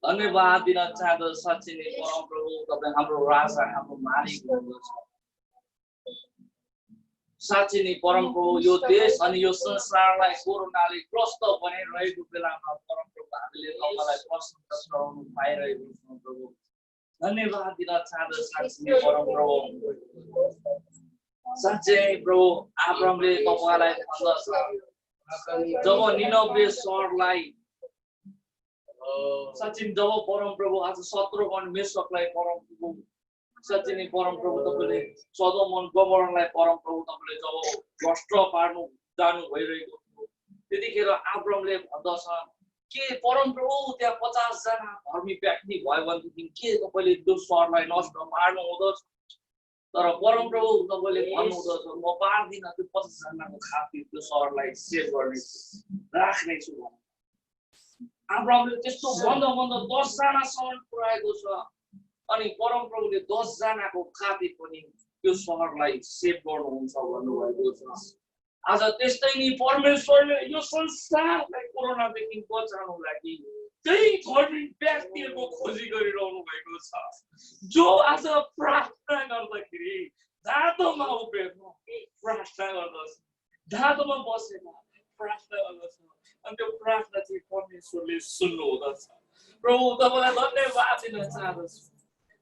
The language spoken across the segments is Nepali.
धन्यवाद दिन चाहदो साँच्चै नै परमप्रभु तपाईं हाम्रो राजा हाम्रो मालिक हुनुहुन्छ साँच्चै नै परमप्रभु यो देश अनि यो संसारलाई कोरोनाले ग्रस्त बनाइरहेको बेलामा परमप्रभु हामीले तपाईलाई प्रशंसा गराउनु पाइरहेको छौं प्रभु धन्यवाद दिन चाहदो साँच्चै नै परमप्रभु साँच्चै प्रभु अब्राहमले तपाईलाई भन्दछ जब निनवे सहरलाई साँच्चै जब परमप्रभु आज शत्रुगण मेषकलाई परमप्रभु साँच्चै नै परमप्रभु तपाईले सदोम र गमोरालाई परमप्रभु तपाईले जब भ्रष्ट पार्नु जानु भइरहेको थियो त्यतिखेर अब्राहमले भन्दछ के परमप्रभु त्यहाँ 50 जना धर्मी व्यक्ति भयो भनेदेखि के तपाईले त्यो सहरलाई नष्ट पार्नु हुँदछ तर परमप्रभु तपाईले भन्नुहुँदछ म पार्दिन त्यो 50 जनाको खातिर त्यो सहरलाई सेभ गर्ने राख्ने छु अब्राहमले त्यस्तो बन्द 10 जनासम्म पुर्याएको छ अनि परमप्रभुले 10 जनाको खातिर पनि त्यो सहरलाई सेभ गर्नुहुन्छ भन्नुभएको छ आज त्यस्तै नि परमेश्वरले यो संसारलाई कोरोनादेखि बचाउनु लागि त्यही धर्मी व्यक्तिहरूको खोजी गरिरहनु भएको छ जो आज प्रार्थना गर्दाखेरि धातोमा उभिएर प्रार्थना गर्दछ धातोमा बसेर प्रार्थना गर्दछ अनि त्यो प्रार्थना चाहिँ परमेश्वरले सुन्नु हुँदछ प्रभु तपाईलाई धन्यवाद दिन चाहन्छु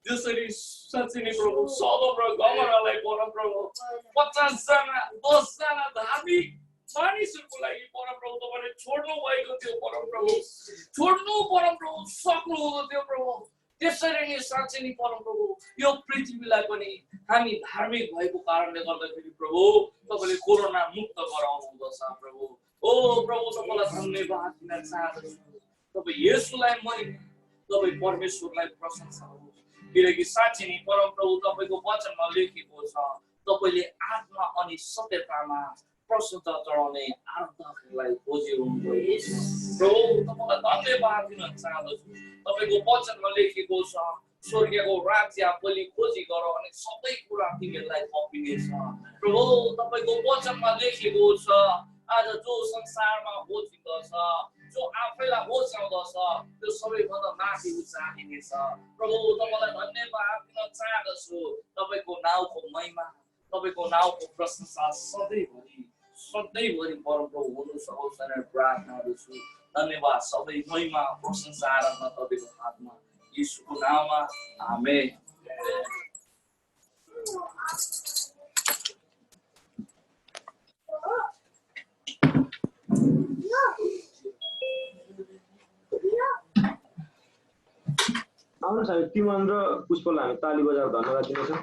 जसरी साँच्चै नै प्रभु सदोम र गमोरालाई परमप्रभु 50 जना 10 जना धार्मिक मानिसहरूको लागि परमप्रभु तपाईले छोड्नु भएको थियो परमप्रभु छोड्नु परमप्रभु सक्नु हुँदो प्रभु त्यसरी नै साँच्चै नै परमप्रभु यो पृथ्वीलाई पनि हामी धार्मिक भएको कारणले गर्दाखेरि प्रभु तपाईले कोरोना मुक्त गराउनु हुँदछ प्रभु ओ प्रभु तपाईलाई धन्यवाद दिन चाहन्छु तपाई येशूलाई मरि तपाई परमेश्वरलाई प्रशंसा गर्नु किनकि साँच्चै नै परमप्रभु तपाईको वचनमा लेखेको छ तपाईले आत्मा अनि सत्यतामा प्रशंसा चढाउने आराधकलाई खोजिरहनु भएको छ प्रभु तपाईलाई धन्यवाद दिन चाहन्छु तपाईको वचनमा लेखेको छ स्वर्गको राज्य पहिले खोजी गर अनि सबै कुरा तिमीलाई थपिनेछ प्रभु तपाईको वचनमा लेखेको छ आज जो संसारमा होचिँदछ जो आफैलाई होचाउँदछ त्यो सबैभन्दा माथि उचालिनेछ प्रभु तपाईलाई धन्यवाद दिन चाहन्छु तपाईको नाउँको महिमा तपाईको नाउँको प्रशंसा सधैँभरि परमप्रभु हुनु सकोस् भनेर प्रार्थना गर्छु धन्यवाद सबै महिमा प्रशंसा आराधना तपाईको हातमा येशूको नाममा आमेन आउनुहोस् हामी तिमन र पुष्पलाई हामी ताली बजाएर धन्यवाद दिनेछौँ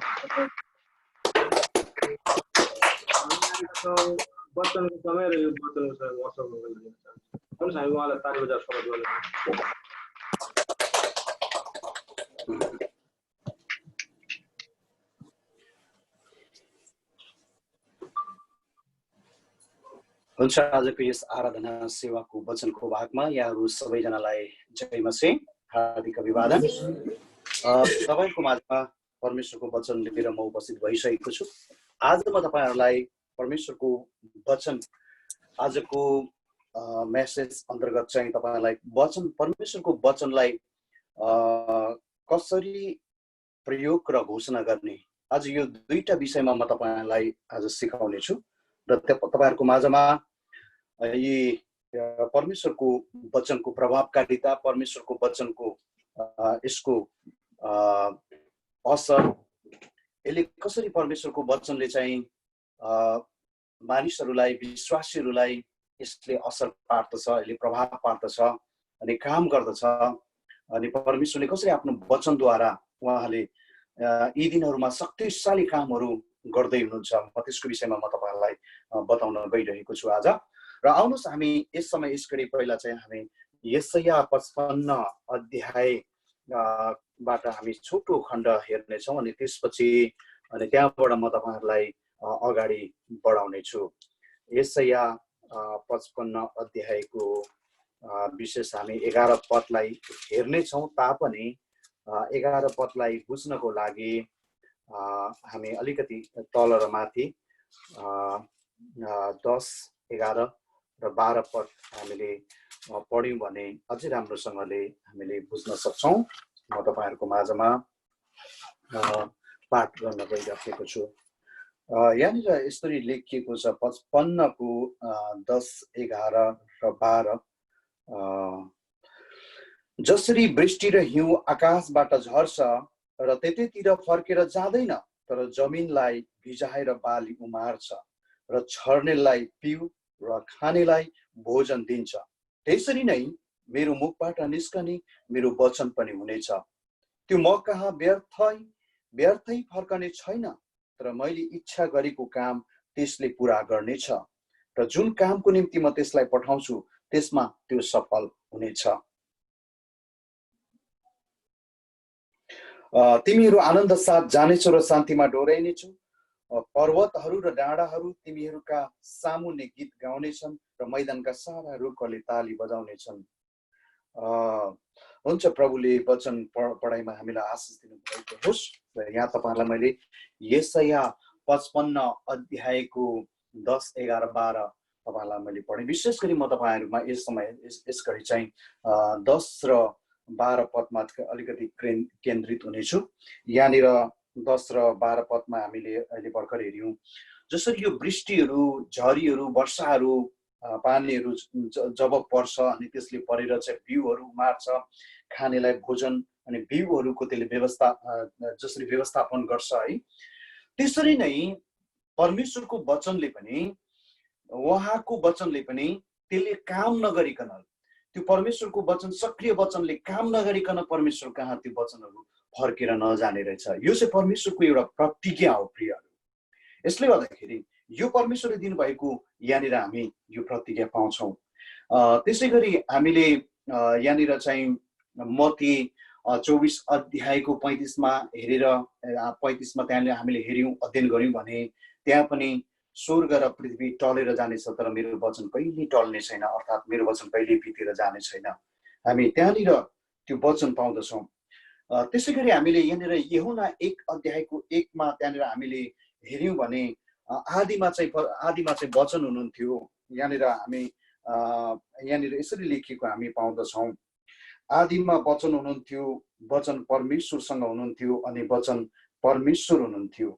वचनको समय र यो वचनको समय मसँग दिन चाहन्छु आउनुहोस् हामी उहाँलाई ताली बजाएर स्वागत गर्छौँ हुन्छ आजको यस आराधना सेवाको वचनको भागमा यहाँहरू सबैजनालाई जय मसीह हार्दिक अभिवादन तपाईको माझमा परमेश्वरको वचन लिएर म उपस्थित भइसकेको छु आज म तपाईहरुलाई परमेश्वरको वचन आजको मेसेज अन्तर्गत चाहिँ तपाईलाई वचन परमेश्वरको वचनलाई कसरी प्रयोग र घोषणा गर्ने आज यो दुईटा विषयमा म तपाईलाई आज सिकाउने छु र तपाईहरुको माझमा यी परमेश्वरको वचनको प्रभावकारिता परमेश्वरको वचनको यसको असर यसले कसरी परमेश्वरको वचनले चाहिँ मानिसहरूलाई विश्वासीहरूलाई यसले असर पार्दछ यसले प्रभाव पार्दछ अनि काम गर्दछ अनि परमेश्वरले कसरी आफ्नो वचनद्वारा उहाँले यी दिनहरुमा शक्तिशाली कामहरु गर्दै हुनुहुन्छ म त्यसको विषयमा म तपाईहरुलाई बताउन गइरहेको छु आज र आउनुस् हामी यस समय यसकरी पहिला चाहिँ हामी यशाया 55 अध्याय बाट हामी छोटो खण्ड हेर्ने छौं अनि त्यसपछि अनि त्यहाँबाट म तपाईहरुलाई अगाडि बढाउने छु यशाया 55 अध्यायको विशेष हामी 11 पदलाई हेर्ने छौं तापनि 11 पदलाई बुझ्नको लागि हामी अलिकति तल र माथि 10, 11 र 12 पद हामीले पढ्यौं भने अझै राम्रोसँगले हामीले बुझ्न सक्छौं म तपाईहरुको माझमा पाठ गर्न गइरहेको छु यहाँनिर यसरी लेखिएको छ 55 को 10, 11 र 12 जसरी वृष्टि र हिउँ आकाशबाट झर्छ र त्यतैतिर फर्केर जाँदैन तर जमिनलाई भिजाएर बाली उमार्छ र छर्नेलाई पिउ र खानेलाई भोजन दिन्छ त्यसरी नै मेरो मुखबाट निस्कने मेरो वचन पनि हुनेछ त्यो म कहाँ व्यर्थै फर्कने छैन तर मैले इच्छा गरेको काम त्यसले पूरा गर्नेछ र जुन कामको निम्ति म त्यसलाई पठाउँछु त्यसमा त्यो सफल हुनेछ तिमीहरू आनन्द साथ जानेछौ र शान्तिमा डोर्याइनेछौ पर्वतहरू र डाँडाहरू तिमीहरूका सामुन्ने गीत गाउनेछन् र मैदानका सारा रुखहरूले ताली बजाउनेछन् हुन्छ प्रभुले वचन पढाइमा हामीलाई आशिष दिनुभएको होस् र यहाँ तपाईहरुलाई मैले यशाया 55 अध्यायको 10, 11, 12 तपाईहरुलाई मैले पढे विशेष गरी म तपाईहरुमा यस समय यस घडी चाहिँ 10 र 12 पदमा अलिकति केन्द्रित हुनेछु यहाँनिर 10 र 12 पदमा हामीले अहिले भर्खर हेर्यौं जसरी यो वृष्टिहरू झरीहरू वर्षाहरू पानीहरू जब पर्छ अनि त्यसले परेर चाहिँ बिउहरू मार्छ खानेलाई भोजन अनि बिउहरूको त्यसले जसरी व्यवस्थापन गर्छ है त्यसरी नै परमेश्वरको वचनले पनि उहाँको वचनले पनि त्यसले काम नगरिकन त्यो परमेश्वरको वचन सक्रिय वचनले काम नगरिकन परमेश्वर कहाँ त्यो वचनहरू फर्केर नजाने रहेछ यो चाहिँ परमेश्वरको एउटा प्रतिज्ञा हो प्रियहरू यसले गर्दाखेरि यो परमेश्वरले दिनुभएको यहाँनिर हामी यो प्रतिज्ञा पाउँछौं त्यसैगरी हामीले यहाँनिर चाहिँ मत्ती 24 अध्यायको 35 मा हेरेर 35 मा त्यहाँ हामीले हेर्यौं अध्ययन गर्यौं भने त्यहाँ पनि स्वर्ग र पृथ्वी टलेर जानेछ तर मेरो वचन कहिले टल्ने छैन अर्थात मेरो वचन कहिले बितेर जाने छैन हामी त्यहाँनिर त्यो वचन पाउँदछौं त्यसैगरी हामीले यहाँनिर यूहन्ना 1 अध्यायको 1 मा त्यहाँनिर हामीले हेर्यौं भने आदिमा चाहिँ वचन हुनुहुन्थ्यो यहाँनिर हामी यहाँनिर यसरी लेखिएको हामी पाउँदछौं आदिमा वचन हुनुहुन्थ्यो वचन परमेश्वरसँग हुनुहुन्थ्यो अनि वचन परमेश्वर हुनुहुन्थ्यो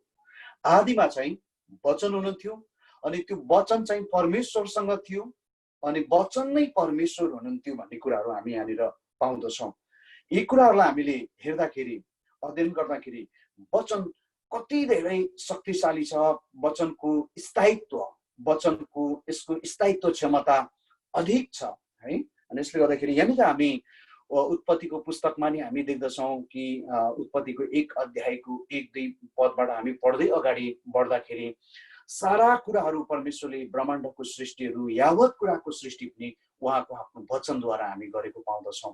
आदिमा चाहिँ वचन हुनुहुन्थ्यो अनि त्यो वचन चाहिँ परमेश्वरसँग थियो अनि वचन नै परमेश्वर हुनुहुन्थ्यो भन्ने कुराहरू हामी यहाँनिर पाउँदछौं यी कुराहरूलाई हामीले हेर्दाखेरि अध्ययन गर्दाखेरि वचन कति धेरै शक्तिशाली छ वचनको स्थायित्व वचनको यसको स्थायित्व क्षमता अधिक छ है अनि यसले गर्दाखेरि यहाँनिर हामी उत्पत्तिको पुस्तकमा नि हामी देख्दछौं कि उत्पत्तिको 1 अध्यायको 1-2 पदबाट हामी पढ्दै अगाडि बढ्दाखेरि सारा कुराहरू परमेश्वरले ब्रह्माण्डको सृष्टिहरू यावत कुराको सृष्टि पनि उहाँको आफ्नो वचनद्वारा हामी गरेको पाउँदछौं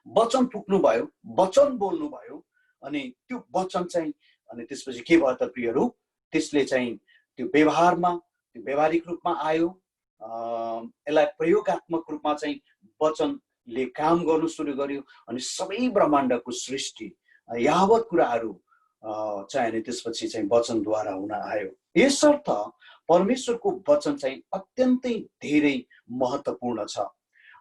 वचन पुग्नु भयो वचन बोल्नु भयो अनि त्यो वचन चाहिँ अनि त्यसपछि के भयो त प्रियहरू त्यसले चाहिँ त्यो व्यवहारमा त्यो व्यावहारिक रूपमा आयो यसलाई प्रयोगात्मक रूपमा चाहिँ वचनले काम गर्नु सुरु गर्यो अनि सबै ब्रह्माण्डको सृष्टि यावत कुराहरू चाहिँ अनि त्यसपछि चाहिँ वचनद्वारा हुन आयो यसर्थ परमेश्वरको वचन चाहिँ अत्यन्तै धेरै महत्त्वपूर्ण छ।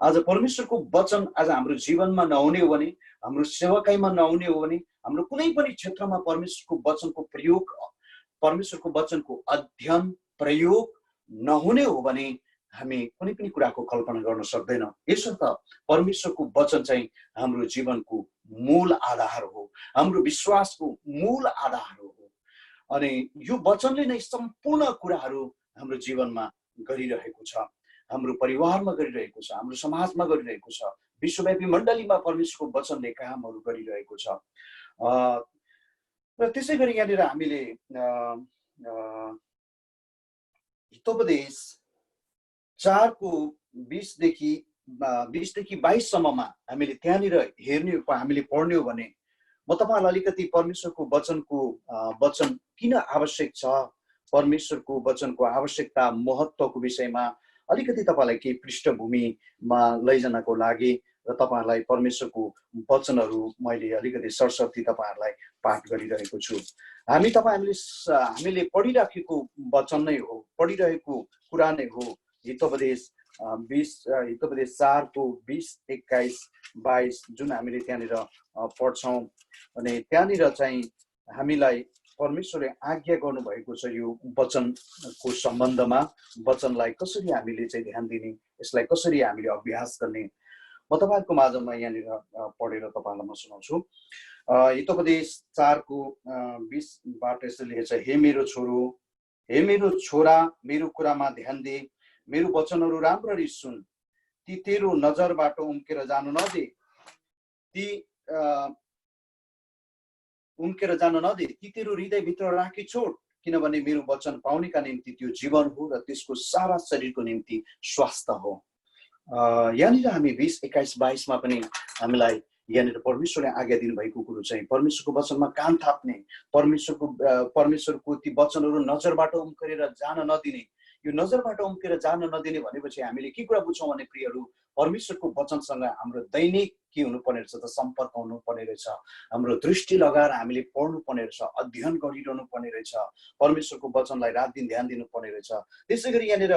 आज परमेश्वरको वचन आज हाम्रो जीवनमा नहुने हो भने, हाम्रो सेवकाईमा नहुने हो भने, हाम्रो कुनै पनि क्षेत्रमा परमेश्वरको वचनको प्रयोग, परमेश्वरको वचनको अध्ययन प्रयोग नहुने हो भने हामी कुनै पनि कुराको कल्पना गर्न सक्दैनौँ। यसर्थ परमेश्वरको वचन चाहिँ हाम्रो जीवनको मूल आधार हो, हाम्रो विश्वासको मूल आधार हो। अनि यो वचनले नै सम्पूर्ण कुराहरू हाम्रो जीवनमा गरिरहेको छ, हाम्रो परिवारमा गरिरहेको छ, हाम्रो समाजमा गरिरहेको छ, विश्वव्यापी मण्डलीमा परमेश्वरको वचनले कामहरू गरिरहेको छ। र त्यसै गरी यहाँनिर हामीले हितोपदेश 4को 20देखि 22 सम्ममा हामीले त्यहाँनिर हेर्ने, हामीले पढ्ने हो भने म तपाईहरुलाई अलिकति परमेश्वरको वचन किन आवश्यक छ, परमेश्वरको वचनको आवश्यकता, महत्त्वको विषयमा अलिकति तपाईलाई केही पृष्ठभूमिमा लैजानको लागि र तपाईहरुलाई परमेश्वरको वचनहरू मैले अलिकति सरसर्ती तपाईहरुलाई पाठ गरिरहेको छु। हामीले पढिराखेको वचन नै हो, पढिरहेको कुरा नै हो। हितोपदेश 4को 20, 21, 22 जुन हामीले त्यहाँनिर पढ्छौँ। अनि त्यहाँनिर चाहिँ हामीलाई परमेश्वरले आज्ञा गर्नुभएको छ यो वचनको सम्बन्धमा, वचनलाई कसरी हामीले चाहिँ ध्यान दिने, यसलाई कसरी हामीले अभ्यास गर्ने। म तपाईहरुको माझमा यहाँनिर पढेर तपाईहरुलाई म सुनाउँछु। हितोपदेश 4को 20बाट यसरी लेखेको छ, हे मेरो छोरो, हे मेरो छोरा, मेरो कुरामा ध्यान दे, मेरो वचनहरू राम्ररी सुन, ती तेरो नजरबाट उम्केर जानु नदे, ती तेरो हृदयभित्र राखी छोड, किनभने मेरो वचन पाउनेका निम्ति त्यो जीवन हो र त्यसको सारा शरीरको निम्ति स्वास्थ्य हो। यहाँनिर हामी 20, 21, 22मा पनि हामीलाई यहाँनिर परमेश्वरले आज्ञा दिनुभएको कुरो चाहिँ परमेश्वरको वचनमा कान थाप्ने, परमेश्वरको ती वचनहरू नजरबाट उम्केर जान नदिने। यो नजरबाट उम्केर जान नदिने भनेपछि हामीले के कुरा बुझ्छौँ भने प्रियहरू, परमेश्वरको वचनसँग हाम्रो दैनिक के हुनुपर्ने रहेछ त सम्पर्क हुनुपर्ने रहेछ। हाम्रो दृष्टि लगाएर हामीले पढ्नुपर्ने रहेछ, अध्ययन गरिरहनु पर्ने रहेछ, परमेश्वरको वचनलाई रात दिन ध्यान दिनुपर्ने रहेछ। त्यसै गरी यहाँनिर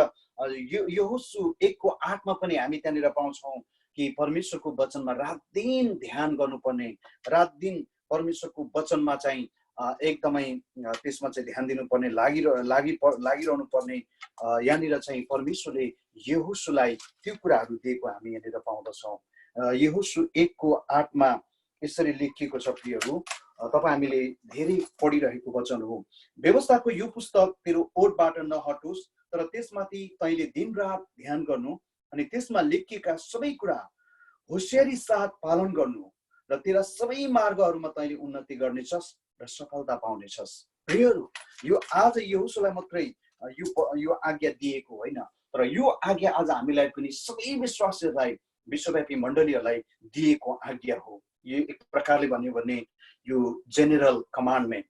यहोशू 1को 8मा पनि हामी त्यहाँनिर पाउँछौँ कि परमेश्वरको वचनमा रात दिन ध्यान गर्नुपर्ने, रात दिन परमेश्वरको वचनमा चाहिँ एकदमै त्यसमा चाहिँ ध्यान दिनुपर्ने, लागिरहनु पर्ने। यहाँनिर चाहिँ परमेश्वरले यहोशूलाई त्यो कुराहरू दिएको हामी यहाँनिर पाउँदछौँ। यहोशू 1को 8मा यसरी लेखिएको छ प्रियहरू, तपाईँ हामीले धेरै पढिरहेको वचन हो। व्यवस्थाको यो पुस्तक तेरो ओठबाट नहटोस्, तर त्यसमाथि तैँले दिन रात ध्यान गर्नु अनि त्यसमा लेखिएका सबै कुरा होशियारी साथ पालन गर्नु र तेरा सबै मार्गहरूमा तैँले उन्नति गर्नेछस् र सफलता पाउनेछस्। प्रियहरू, यो आज यहोशूलाई मात्रै यो आज्ञा दिएको होइन, तर यो आज्ञा आज हामीलाई पनि सबै विश्वासीहरूलाई, विश्वव्यापी मण्डलीहरूलाई दिएको आज्ञा हो। यो एक प्रकारले भन्यो भने यो जेनरल कमान्डमेन्ट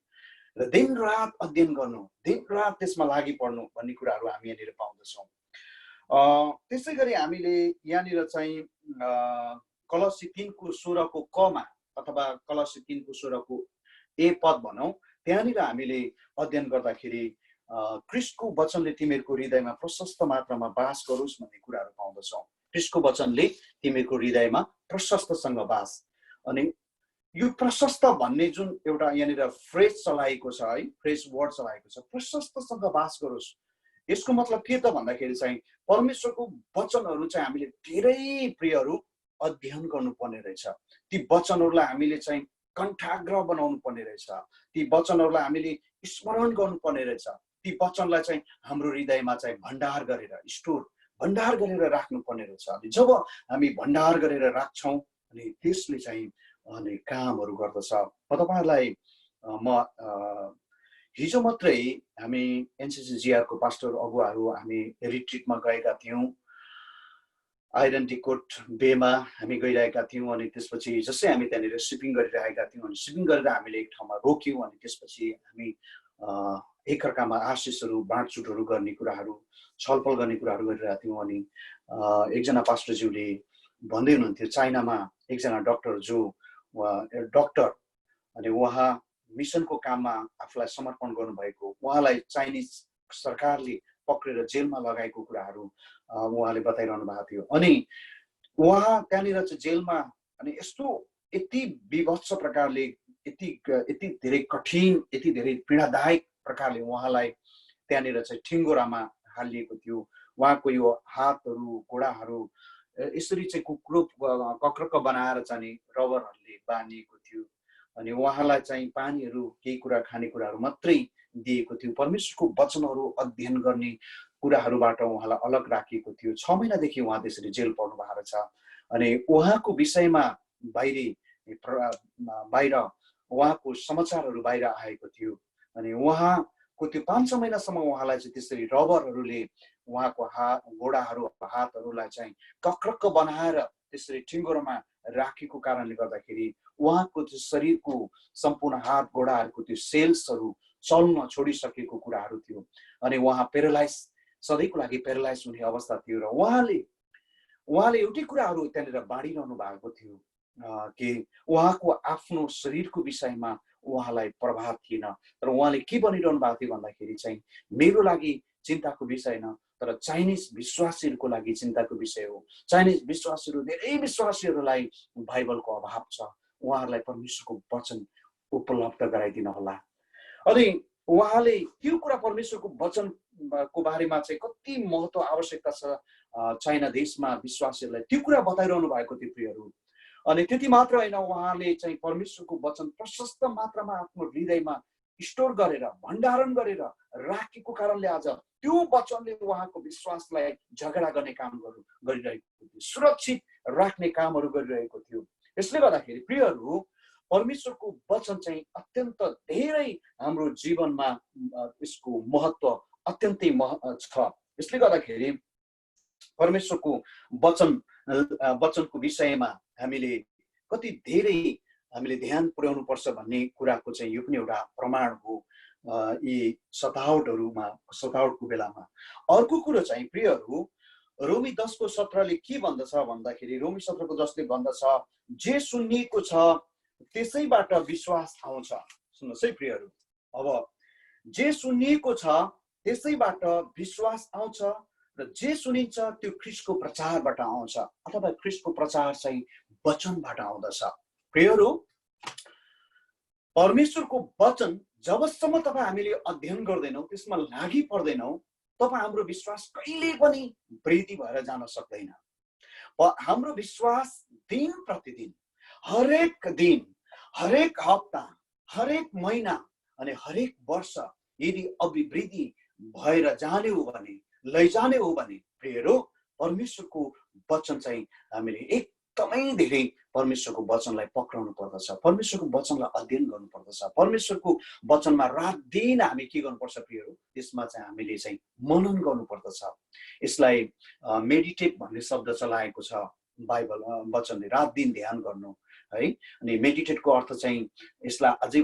र दिन रात अध्ययन गर्नु, दिन रात त्यसमा लागि पर्नु भन्ने कुराहरू हामी यहाँनिर पाउँदछौँ। त्यसै गरी हामीले यहाँनिर चाहिँ कलसी 3को 16को कमा अथवा कलसी 3को 16को ए पद भनौँ, त्यहाँनिर हामीले अध्ययन गर्दाखेरि क्रिस्टको वचनले तिमीहरूको हृदयमा प्रशस्त मात्रामा बास गरोस् भन्ने कुराहरू पाउँदछौँ। क्रिस्टको वचनले तिमीहरूको हृदयमा प्रशस्तसँग बास। अनि यो प्रशस्त भन्ने जुन एउटा यहाँनिर फ्रेज चलाएको छ है, फ्रेज वर्ड चलाएको छ, प्रशस्तसँग बास गरोस्। यसको मतलब के त भन्दाखेरि चाहिँ परमेश्वरको वचनहरू चाहिँ हामीले धेरै प्रियहरू अध्ययन गर्नुपर्ने रहेछ। ती वचनहरूलाई हामीले चाहिँ कण्ठाग्र बनाउनु पर्ने रहेछ, ती वचनहरूलाई हामीले स्मरण गर्नुपर्ने रहेछ, ती वचनलाई चाहिँ हाम्रो हृदयमा चाहिँ भण्डार गरेर राख्नुपर्ने रहेछ। अनि जब हामी भण्डार गरेर राख्छौँ अनि त्यसले चाहिँ कामहरू गर्दछ। म तपाईँहरूलाई हिजो मात्रै हामी एनसीसीजीआरको पास्टर अगुवाहरू हामी रिट्रिटमा गएका थियौँ। आइरन टिकोट बेमा हामी गइरहेका थियौँ अनि त्यसपछि जसै हामी त्यहाँनिर सिपिङ गरिरहेका थियौँ अनि सिपिङ गरेर हामीले एक ठाउँमा रोक्यौँ अनि त्यसपछि हामी एकअर्कामा आशिषहरू बाँडचुटहरू गर्ने कुराहरू, छलफल गर्ने कुराहरू गरिरहेका थियौँ। अनि एकजना पास्टरज्यूले भन्दै हुनुहुन्थ्यो, चाइनामा एकजना डक्टर अनि उहाँ मिसनको काममा आफूलाई समर्पण गर्नुभएको, उहाँलाई चाइनिज सरकारले पक्रेर जेलमा लगाएको कुराहरू उहाँले बताइरहनु भएको थियो। अनि उहाँ त्यहाँनिर चाहिँ जेलमा अनि यस्तो यति विभत्स प्रकारले यति धेरै कठिन यति धेरै पीडादायक प्रकारले उहाँलाई त्यहाँनिर चाहिँ ठिङ्गोरामा हालिएको थियो। उहाँको यो हातहरू घोडाहरू यसरी चाहिँ कक्रक्क बनाएर चाहिँ रबरहरूले बाँधिएको थियो। अनि उहाँलाई चाहिँ पानीहरू केही कुरा खानेकुराहरू मात्रै दिएको थियो। परमेश्वरको वचनहरू अध्ययन गर्ने कुराहरूबाट उहाँलाई अलग राखिएको थियो। 6 महिनादेखि उहाँ त्यसरी जेल पर्नु भएको छ। अनि उहाँको विषयमा बाहिर उहाँको समाचारहरू बाहिर आएको थियो। अनि उहाँको त्यो 5-6 महिनासम्म उहाँलाई चाहिँ त्यसरी रबरहरूले उहाँको घोडाहरू हातहरूलाई चाहिँ कक्रक्क बनाएर त्यसरी ठिङ्गोरमा राखेको कारणले गर्दाखेरि उहाँको त्यो शरीरको सम्पूर्ण हात घोडाहरूको त्यो सेल्सहरू चल्न छोडिसकेको कुराहरू थियो। अनि उहाँ पेरालाइज सधैँको लागि पेरालाइज हुने अवस्था थियो। र उहाँले एउटै कुराहरू त्यहाँनिर बाँडिरहनु भएको थियो कि उहाँको आफ्नो शरीरको विषयमा उहाँलाई प्रभाव थिएन। तर उहाँले के भनिरहनु भएको थियो भन्दाखेरि चाहिँ मेरो लागि चिन्ताको विषय न, तर चाइनिज विश्वासीहरूको लागि चिन्ताको विषय हो। चाइनिज विश्वासीहरू धेरै विश्वासीहरूलाई बाइबलको अभाव छ। उहाँहरूलाई परमेश्वरको वचन उपलब्ध गराइदिनु होला। अनि उहाँले त्यो कुरा परमेश्वरको वचनको बारेमा चाहिँ कति महत्त्व आवश्यकता छ चाइना देशमा विश्वासीहरूलाई त्यो कुरा बताइरहनु भएको थियो प्रियहरू। अनि त्यति मात्र होइन, उहाँले चाहिँ परमेश्वरको वचन प्रशस्त मात्रामा आफ्नो हृदयमा स्टोर गरेर भण्डारण गरेर राखेको कारणले आज त्यो वचनले उहाँको विश्वासलाई झगडा गर्ने काम गरिरहेको थियो, सुरक्षित राख्ने कामहरू गरिरहेको थियो। यसले गर्दाखेरि प्रियहरू परमेश्वरको वचन चाहिँ अत्यन्त धेरै हाम्रो जीवनमा यसको महत्त्व अत्यन्तै छ। यसले गर्दाखेरि परमेश्वरको वचनको विषयमा हामीले कति धेरै हामीले ध्यान पुर्याउनु पर्छ भन्ने कुराको चाहिँ यो पनि एउटा प्रमाण हो यी सतावटको बेलामा। अर्को कुरो चाहिँ प्रियहरू रोमी 10:17 के भन्दछ भन्दाखेरि रोमी 17:10 भन्दछ जे सुनिएको छ त्यसैबाट विश्वास आउँछ। सुन्नुहोस् है प्रियहरू, अब जे सुनिएको छ त्यसैबाट विश्वास आउँछ र जे सुनिन्छ त्यो ख्रीष्टको प्रचारबाट आउँछ अथवा ख्रीष्टको प्रचार चाहिँ वचनबाट आउँदछ। प्रियहरू परमेश्वरको वचन जबसम्म तपाईँ हामीले अध्ययन गर्दैनौँ, त्यसमा लागि पर्दैनौँ, तब हाम्रो विश्वास कहिले पनि वृद्धि भएर जान सक्दैन। हाम्रो विश्वास दिन प्रतिदिन, हरेक दिन, हरेक हप्ता, हरेक महिना अनि हरेक वर्ष यदि अभिवृद्धि भएर जाने हो भने, लैजाने हो भने प्रियहरू परमेश्वरको वचन चाहिँ हामीले एकदमै धेरै परमेश्वरको वचनलाई पक्राउनु पर्दछ, परमेश्वरको वचनलाई अध्ययन गर्नुपर्दछ, परमेश्वरको वचनमा रात दिन हामी के गर्नुपर्छ प्रियहरू, त्यसमा चाहिँ हामीले चाहिँ मनन गर्नुपर्दछ। यसलाई मेडिटेट भन्ने शब्द चलाएको छ बाइबल वचनले, रात दिन ध्यान गर्नु है। अनि मेडिटेटको अर्थ चाहिँ यसलाई अझै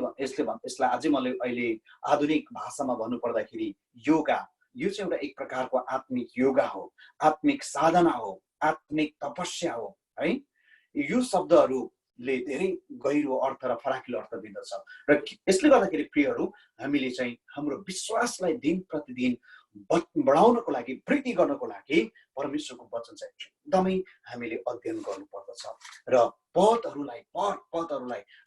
मैले अहिले आधुनिक भाषामा भन्नु पर्दाखेरि योगा, यो चाहिँ एउटा एक प्रकारको आत्मिक योगा हो, आत्मिक साधना हो, आत्मिक तपस्या हो है। यो शब्दहरूले धेरै गहिरो अर्थ र फराकिलो अर्थ दिँदछ र यसले गर्दाखेरि प्रियहरू हामीले चाहिँ हाम्रो विश्वासलाई दिन प्रतिदिन बढाउनको लागि, वृद्धि गर्नको लागि परमेश्वरको वचन चाहिँ एकदमै हामीले अध्ययन गर्नुपर्दछ र पदहरूलाई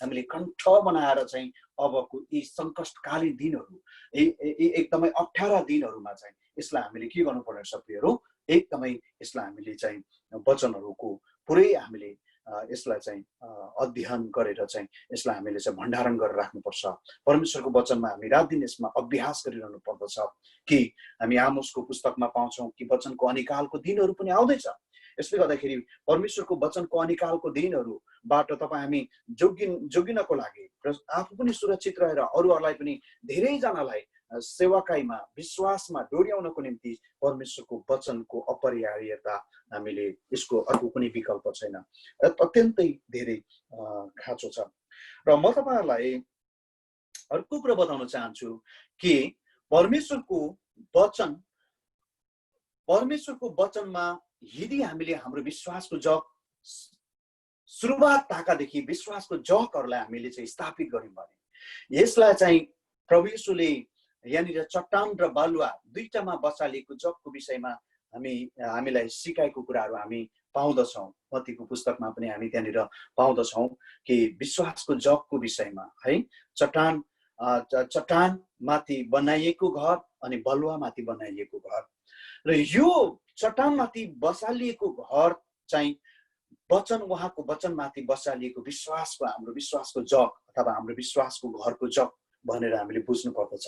हामीले कण्ठ बनाएर चाहिँ अबको यी सङ्कटकालीन दिनहरू, एकदमै अप्ठ्यारा दिनहरूमा चाहिँ यसलाई हामीले के गर्नुपर्नेछ प्रियहरू, एकदमै यसलाई हामीले चाहिँ वचनहरूको पुरै हामीले यसलाई चाहिँ अध्ययन गरेर चाहिँ यसलाई हामीले चाहिँ भण्डारण गरेर राख्नुपर्छ। परमेश्वरको वचनमा हामी रात दिन यसमा अभ्यास गरिरहनु पर्दछ कि हामी आमोसको पुस्तकमा पाउँछौँ कि वचनको अनिकालको दिनहरू पनि आउँदैछ। यसले गर्दाखेरि परमेश्वरको वचनको अनिकालको दिनहरूबाट तपाईँ हामी जोगिनको लागि र आफू पनि सुरक्षित रहेर अरूहरूलाई पनि धेरैजनालाई सेवाकाईमा विश्वासमा डोर्याउनको निम्ति परमेश्वरको वचनको अपरिहार्यता हामीले यसको अर्को कुनै विकल्प छैन, अत्यन्तै धेरै खाँचो छ। र म तपाईँहरूलाई अर्को कुरा बताउन चाहन्छु कि परमेश्वरको वचनमा यदि हामीले हाम्रो विश्वासको जग सुरुवात ताकादेखि विश्वासको जगहरूलाई हामीले चाहिँ स्थापित गर्यौँ भने यसलाई चाहिँ प्रभु येशूले यहाँनिर चट्टान र बालुवा दुईटामा बसालिएको जगको विषयमा हामीलाई सिकाएको कुराहरू हामी पाउँदछौँ। मत्तीको पुस्तकमा पनि हामी त्यहाँनिर पाउँदछौँ कि विश्वासको जगको विषयमा है, चट्टान माथि बनाइएको घर अनि बलुवामाथि बनाइएको घर, र यो चट्टानमाथि बसालिएको घर चाहिँ वचन, उहाँको वचनमाथि बसालिएको हाम्रो विश्वासको जग अथवा हाम्रो विश्वासको घरको जग भनेर हामीले बुझ्नु पर्दछ।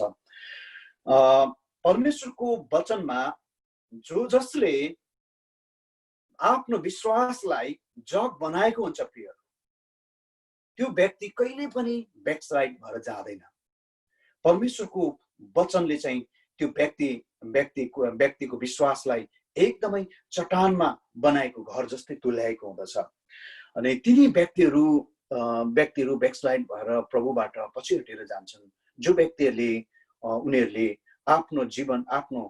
परमेश्वरको वचनमा जसले आफ्नो विश्वासलाई जग बनाएको हुन्छ प्रिय, त्यो व्यक्ति कहिले पनि ब्याकस्लाइड भएर जाँदैन। परमेश्वरको वचनले चाहिँ त्यो व्यक्तिको विश्वासलाई एकदमै चट्टानमा बनाएको घर जस्तै तुल्याएको हुँदछ। अनि तिनी व्यक्तिहरू ब्याकस्लाइड भएर प्रभुबाट पछि हटेर जान्छन्, जो व्यक्तिहरूले उनीहरूले आफ्नो जीवन, आफ्नो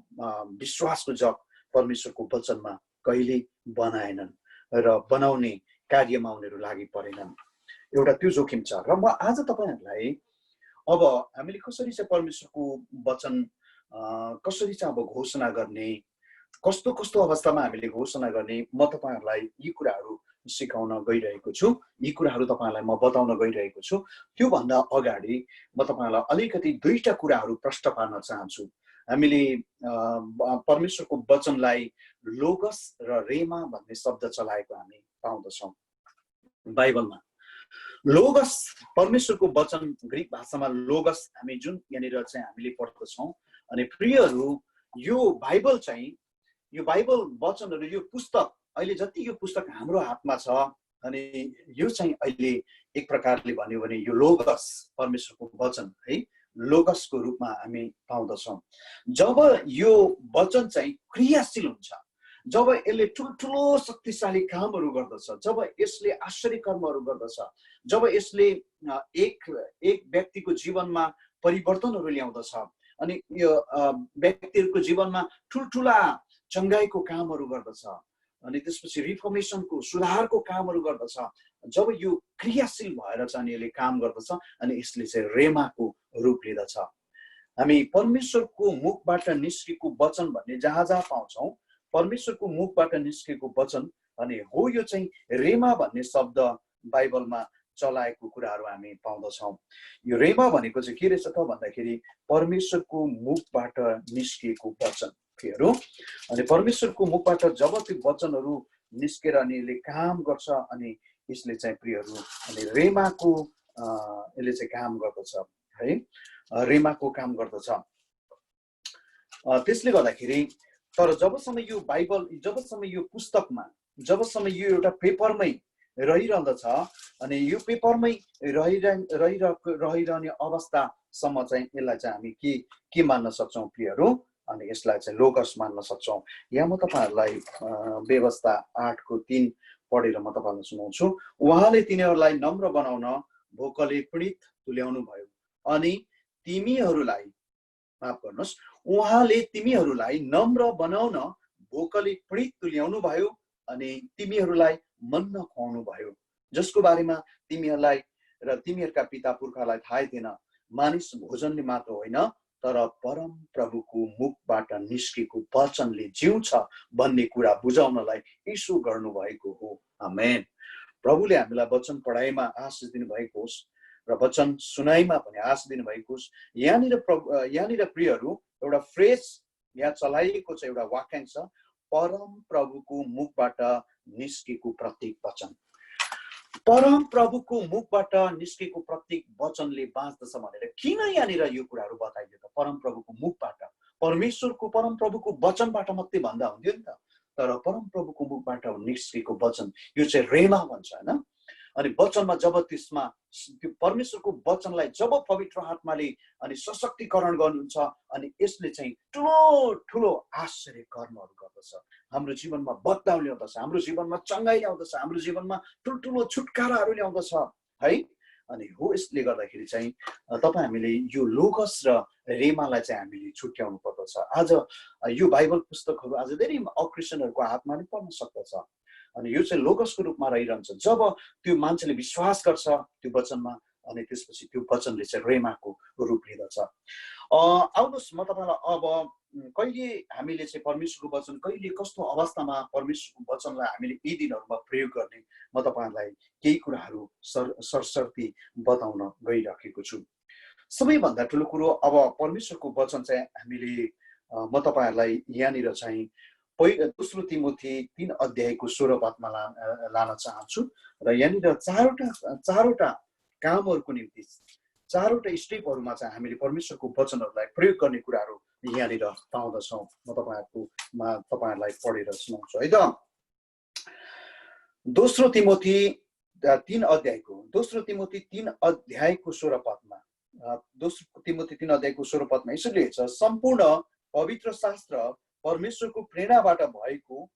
विश्वासको जग परमेश्वरको वचनमा कहिले बनाएनन् र बनाउने कार्यमा उनीहरू लागि परेनन्। एउटा त्यो जोखिम छ। र म आज तपाईँहरूलाई अब हामीले कसरी चाहिँ परमेश्वरको वचन कसरी चाहिँ अब घोषणा गर्ने, कस्तो कस्तो अवस्थामा हामीले घोषणा गर्ने, म तपाईँहरूलाई यी कुराहरू सिकाउन गइरहेको छु, यी कुराहरू तपाईँहरूलाई म बताउन गइरहेको छु। त्योभन्दा अगाडि म तपाईँहरूलाई अलिकति दुईटा कुराहरू प्रश्न पार्न चाहन्छु। हामीले परमेश्वरको वचनलाई लोगस र रेमा भन्ने शब्द चलाएको हामी पाउँदछौँ बाइबलमा। लोगस, परमेश्वरको वचन ग्रीक भाषामा लोगस, हामी जुन यहाँनिर चाहिँ हामीले पढ्दछौँ। अनि प्रियहरू, यो बाइबल वचनहरू, यो पुस्तक अहिले जति यो पुस्तक हाम्रो हातमा छ, अनि यो चाहिँ अहिले एक प्रकारले भन्यो भने यो लोगस, परमेश्वरको वचन है, लोगसको रूपमा हामी पाउँदछौँ। जब यो वचन चाहिँ क्रियाशील हुन्छ, जब यसले ठुल्ठुलो शक्तिशाली कामहरू गर्दछ, जब यसले आश्चर्य कर्महरू गर्दछ, जब यसले एक व्यक्तिको जीवनमा परिवर्तनहरू ल्याउँदछ, अनि यो व्यक्तिहरूको जीवनमा ठुल्ठुला चङ्गाइको कामहरू गर्दछ, अनि त्यसपछि रिफर्मेसनको, सुधारको कामहरू गर्दछ, जब यो क्रियाशील भएर चाहिँ यसले काम गर्दछ, अनि यसले चाहिँ रेमाको रूप लिँदछ। हामी परमेश्वरको मुखबाट निस्केको वचन भन्ने जहाँ जहाँ पाउँछौँ, परमेश्वरको मुखबाट निस्केको वचन, अनि हो यो चाहिँ रेमा भन्ने शब्द बाइबलमा चलाएको कुराहरू हामी पाउँदछौँ। यो रेमा भनेको चाहिँ के रहेछ त भन्दाखेरि परमेश्वरको मुखबाट निस्किएको वचनहरू। अनि परमेश्वरको मुखबाट जब त्यो वचनहरू निस्केर अनि यसले काम गर्छ, अनि यसले चाहिँ प्रियहरू अनि रेमाको यसले चाहिँ काम गर्दछ है, रेमाको काम गर्दछ। त्यसले गर्दाखेरि तर जबसम्म यो बाइबल, जबसम्म यो पुस्तकमा, जबसम्म यो एउटा पेपरमै रहिरहँदछ, अनि यो पेपरमै रहिरहने अवस्थासम्म चाहिँ यसलाई चाहिँ हामी के मान्न सक्छौँ प्रियहरू, अनि यसलाई चाहिँ लोगस मान्न सक्छौँ। यहाँ म तपाईँहरूलाई व्यवस्था 8:3 पढेर म तपाईँहरूलाई सुनाउँछु। उहाँले तिनीहरूलाई नम्र बनाउन भोकले पीडित तुल्याउनु भयो, अनि तिमीहरूलाई, माफ गर्नुहोस्, उहाँले तिमीहरूलाई नम्र बनाउन भोकले पीडित तुल्याउनु भयो, अनि तिमीहरूलाई मन्न खुवाउनु भयो, जसको बारेमा तिमीहरूलाई र तिमीहरूका पिता पुर्खालाई थाहै थिएन। मानिस भोजनले मात्र होइन, तर परम प्रभुको मुखबाट निस्केको वचनले जिउँछ भन्ने कुरा बुझाउनलाई यसो गर्नुभएको हो। आमेन। प्रभुले हामीलाई वचन पढाइमा आशिष दिनुभएको होस् र वचन सुनाइमा पनि आशिष दिनुभएको होस्। यहाँनिर प्रियहरू एउटा फ्रेज यहाँ चलाइएको छ, एउटा वाक्यांश, परम प्रभुको मुखबाट निस्केको प्रत्येक वचन। परम प्रभुको मुखबाट निस्केको प्रत्येक वचनले बाँच्दछ भनेर किन यहाँनिर यो कुराहरू बताइदियो त? परम प्रभुको मुखबाट, परमेश्वरको परम प्रभुको वचनबाट मात्रै भन्दा हुन्थ्यो नि त, तर परम प्रभुको मुखबाट निस्केको वचन, यो चाहिँ रेमा भन्छ होइन। अनि वचनमा जब त्यसमा त्यो परमेश्वरको वचनलाई जब पवित्र आत्माले अनि सशक्तिकरण गर्नुहुन्छ, अनि यसले चाहिँ ठुलो आश्चर्य कर्महरू गर्दछ, हाम्रो जीवनमा बदलाउ ल्याउँदछ, हाम्रो जीवनमा चङ्गाइ ल्याउँदछ, हाम्रो जीवनमा ठुल्ठुलो छुटकाराहरू ल्याउँदछ है। अनि हो, यसले गर्दाखेरि चाहिँ हामीले यो लोगस र रेमालाई चाहिँ हामीले छुट्याउनु पर्दछ। आज यो बाइबल पुस्तकहरू आज धेरै अक्रिस्चियनहरूको हातमा पनि पर्न सक्दछ, अनि यो चाहिँ लोगसको रूपमा रहिरहन्छ। जब त्यो मान्छेले विश्वास गर्छ त्यो वचनमा, अनि त्यसपछि त्यो वचनले चाहिँ रेमाको रूप लिँदछ। आउनुहोस् म तपाईँलाई अब कहिले हामीले चाहिँ परमेश्वरको वचन कहिले कस्तो अवस्थामा परमेश्वरको वचनलाई हामीले यी दिनहरूमा प्रयोग गर्ने म तपाईँहरूलाई केही कुराहरू सरसर्ती बताउन गइराखेको छु। सबैभन्दा ठुलो कुरो अब परमेश्वरको वचन चाहिँ हामीले म तपाईँहरूलाई यहाँनिर चाहिँ दोस्रो तिमोथी 3 अध्यायको 16 पदमा लान चाहन्छु र यहाँनिर चारवटा कामहरूको निम्ति चारवटा स्टेपहरूमा चाहिँ हामीले परमेश्वरको वचनहरूलाई प्रयोग गर्ने कुराहरू यहाँनिर पाउँदछौँ। म तपाईँहरूलाई पढेर सुनाउँछु है त। दोस्रो तिमोथी 3 अध्यायको 16 पदमा दोस्रो तिमोथी 3 अध्यायको 16 पदमा यसरी लेख्छ, सम्पूर्ण पवित्र शास्त्र परमेश्वरको प्रेरणाबाट भएको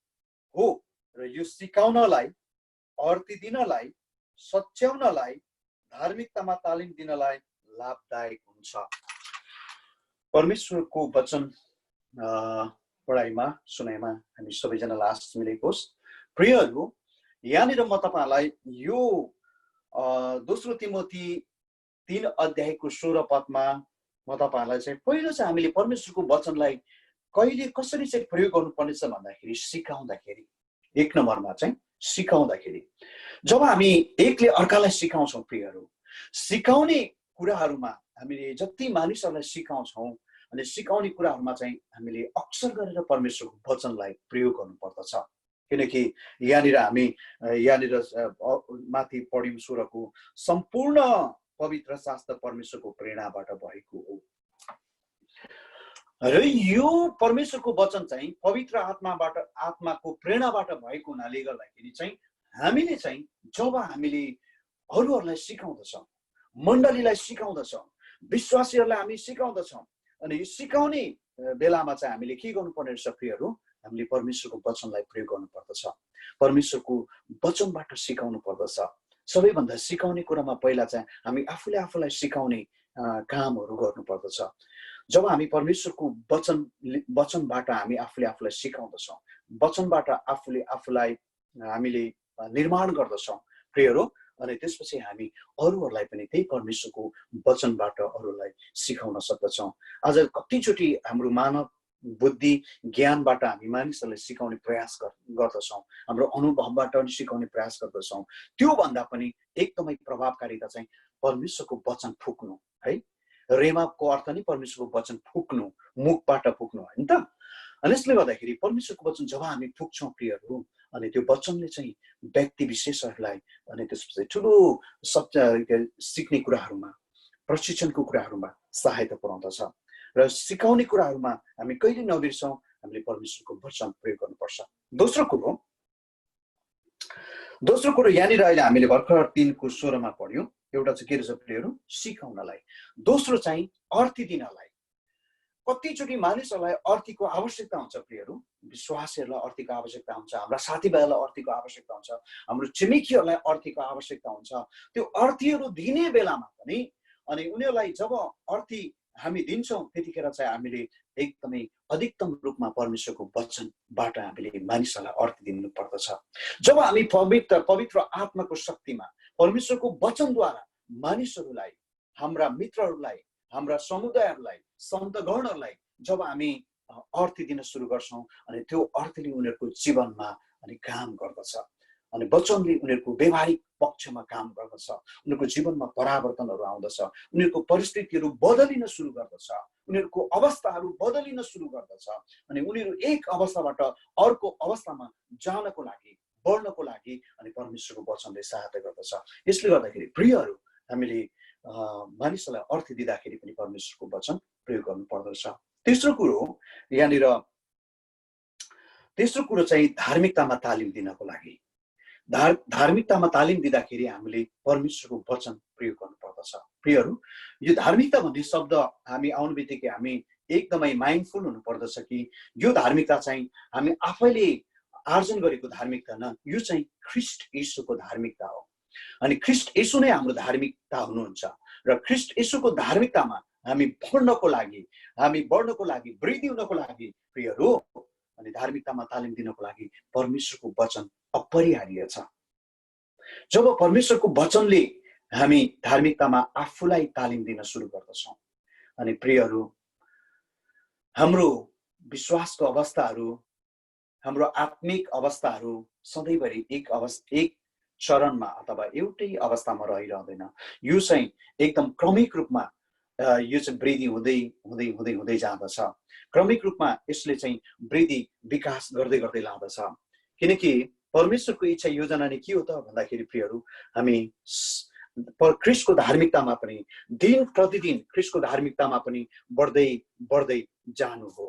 हो र यो सिकाउनलाई, अर्थी दिनलाई, सच्याउनलाई, धार्मिकतामा तालिम दिनलाई लाभदायक हुन्छ। परमेश्वरको वचन पढाइमा सुनाइमा हामी सबैजनालाई आशिष मिलेको होस्। प्रियहरू, यहाँनिर म तपाईँहरूलाई यो दोस्रो तिमोथी 3 अध्यायको 16 पदमा म तपाईँहरूलाई चाहिँ पहिलो चाहिँ हामीले परमेश्वरको वचनलाई कहिले कसरी चाहिँ प्रयोग गर्नुपर्नेछ भन्दाखेरि सिकाउँदाखेरि, एक नम्बरमा चाहिँ सिकाउँदाखेरि, जब हामी एकले अर्कालाई सिकाउँछौँ प्रियहरू, सिकाउने कुराहरूमा हामीले जति मानिसहरूलाई सिकाउँछौँ अनि सिकाउने कुराहरूमा चाहिँ हामीले अक्सर गरेर परमेश्वरको वचनलाई प्रयोग गर्नुपर्दछ। किनकि यहाँनिर माथि पढ्यौँ 16को सम्पूर्ण पवित्र शास्त्र परमेश्वरको प्रेरणाबाट भएको हो र यो परमेश्वरको वचन चाहिँ पवित्र आत्माको प्रेरणाबाट भएको हुनाले गर्दाखेरि चाहिँ हामीले चाहिँ जब हामीले अरूहरूलाई सिकाउँदछौँ, मण्डलीलाई सिकाउँदछौँ, विश्वासीहरूलाई हामी सिकाउँदछौँ, अनि यो सिकाउने बेलामा चाहिँ हामीले के गर्नुपर्ने रहेछ प्रियहरू, हामीले परमेश्वरको वचनलाई प्रयोग गर्नुपर्दछ। परमेश्वरको वचनबाट सिकाउनु पर्दछ। सबैभन्दा सिकाउने कुरामा पहिला चाहिँ हामी आफूलाई सिकाउने कामहरू गर्नुपर्दछ। जब हामी परमेश्वरको वचनबाट हामी आफूलाई सिकाउँदछौँ, वचनबाट आफूलाई हामीले निर्माण गर्दछौँ प्रियहरू, अनि त्यसपछि हामी अरूहरूलाई पनि त्यही परमेश्वरको वचनबाट अरूलाई सिकाउन सक्दछौँ। आज कतिचोटि हाम्रो मानव बुद्धि ज्ञानबाट हामी मानिसहरूलाई सिकाउने प्रयास गर्दछौँ, हाम्रो अनुभवबाट पनि सिकाउने प्रयास गर्दछौँ। त्योभन्दा पनि एकदमै प्रभावकारिता चाहिँ परमेश्वरको वचन फुक्नु है। रेमाको अर्थ नै परमेश्वरको वचन फुक्नु, मुखबाट फुक्नु होइन त। अनि यसले गर्दाखेरि परमेश्वरको वचन जब हामी फुक्छौँ प्रियहरू, अनि त्यो वचनले चाहिँ व्यक्ति विशेषहरूलाई अनि त्यसपछि ठुलो सिक्ने कुराहरूमा, प्रशिक्षणको कुराहरूमा सहायता पुर्याउँदछ र सिकाउने कुराहरूमा हामी कहिले नबिर्सौँ, हामीले परमेश्वरको वचन प्रयोग गर्नुपर्छ। दोस्रो कुरो यहाँनिर अहिले हामीले भर्खर 3:16 पढ्यौँ। एउटा चाहिँ के रहेछ प्रियहरू, सिकाउनलाई। दोस्रो चाहिँ अर्थी दिनलाई। कतिचोटि मानिसहरूलाई अर्थीको आवश्यकता हुन्छ प्रियहरू, विश्वासीहरूलाई अर्थीको आवश्यकता हुन्छ, हाम्रा साथीभाइहरूलाई अर्थीको आवश्यकता हुन्छ, हाम्रो छिमेकीहरूलाई अर्थीको आवश्यकता हुन्छ। त्यो अर्थीहरू दिने बेलामा पनि अनि उनीहरूलाई जब अर्थी हामी दिन्छौँ त्यतिखेर चाहिँ हामीले एकदमै अधिकतम रूपमा परमेश्वरको वचनबाट हामीले मानिसहरूलाई अर्थ दिनु पर्दछ। जब हामी पवित्र आत्माको शक्तिमा परमेश्वरको वचनद्वारा मानिसहरूलाई, हाम्रा मित्रहरूलाई, हाम्रा समुदायहरूलाई, सन्तगणहरूलाई जब हामी अर्थ दिन सुरु गर्छौँ अनि त्यो अर्थले उनीहरूको जीवनमा अनि काम गर्दछ, अनि वचनले उनीहरूको व्यवहारिक पक्षमा काम गर्दछ, उनीहरूको जीवनमा परिवर्तनहरू आउँदछ, उनीहरूको परिस्थितिहरू बदलिन सुरु गर्दछ, उनीहरूको अवस्थाहरू बदलिन सुरु गर्दछ, अनि उनीहरू एक अवस्थाबाट अर्को अवस्थामा जानको लागि, बढ्नको लागि अनि परमेश्वरको वचनले सहायता गर्दछ। यसले गर्दाखेरि प्रियहरू, हामीले मानिसहरूलाई अर्थ दिँदाखेरि पनि परमेश्वरको वचन प्रयोग गर्नु पर्दछ। तेस्रो कुरो चाहिँ धार्मिकतामा तालिम दिनको लागि। धार्मिकतामा तालिम दिँदाखेरि हामीले परमेश्वरको वचन प्रयोग गर्नु पर्दछ। प्रियहरू, यो धार्मिकता भन्ने शब्द हामी आउने बित्तिकै हामी एकदमै माइन्डफुल हुनु पर्दछ कि यो धार्मिकता चाहिँ हामी आफैले आर्जन गरेको धार्मिकता न, यो चाहिँ ख्रीष्ट येशूको धार्मिकता हो। अनि ख्रीष्ट येशू नै हाम्रो धार्मिकता हुनुहुन्छ र ख्रीष्ट येशूको धार्मिकतामा हामी बढ्नको लागि, वृद्धि हुनको लागि प्रियहरू, अनि धार्मिकतामा तालिम दिनको लागि परमेश्वरको वचन अपरिहार्य छ। जब परमेश्वरको वचनले हामी धार्मिकतामा आफूलाई तालिम दिन सुरु गर्दछौँ। अनि प्रियहरू, हाम्रो विश्वासको अवस्थाहरू, हाम्रो आत्मिक अवस्थाहरू सधैँभरि एक चरणमा अथवा एउटै अवस्थामा रहिरहँदैन। यो चाहिँ एकदम क्रमिक रूपमा यो चाहिँ वृद्धि हुँदै हुँदै हुँदै हुँदै जाँदछ। क्रमिक रूपमा यसले चाहिँ वृद्धि विकास गर्दै गर्दै लाँदछ। किनकि परमेश्वरको इच्छा योजना नै के हो त भन्दाखेरि प्रियहरू, हामी ख्रीष्टको धार्मिकतामा पनि दिन प्रतिदिन ख्रीष्टको धार्मिकतामा पनि बढ्दै बढ्दै जानु हो।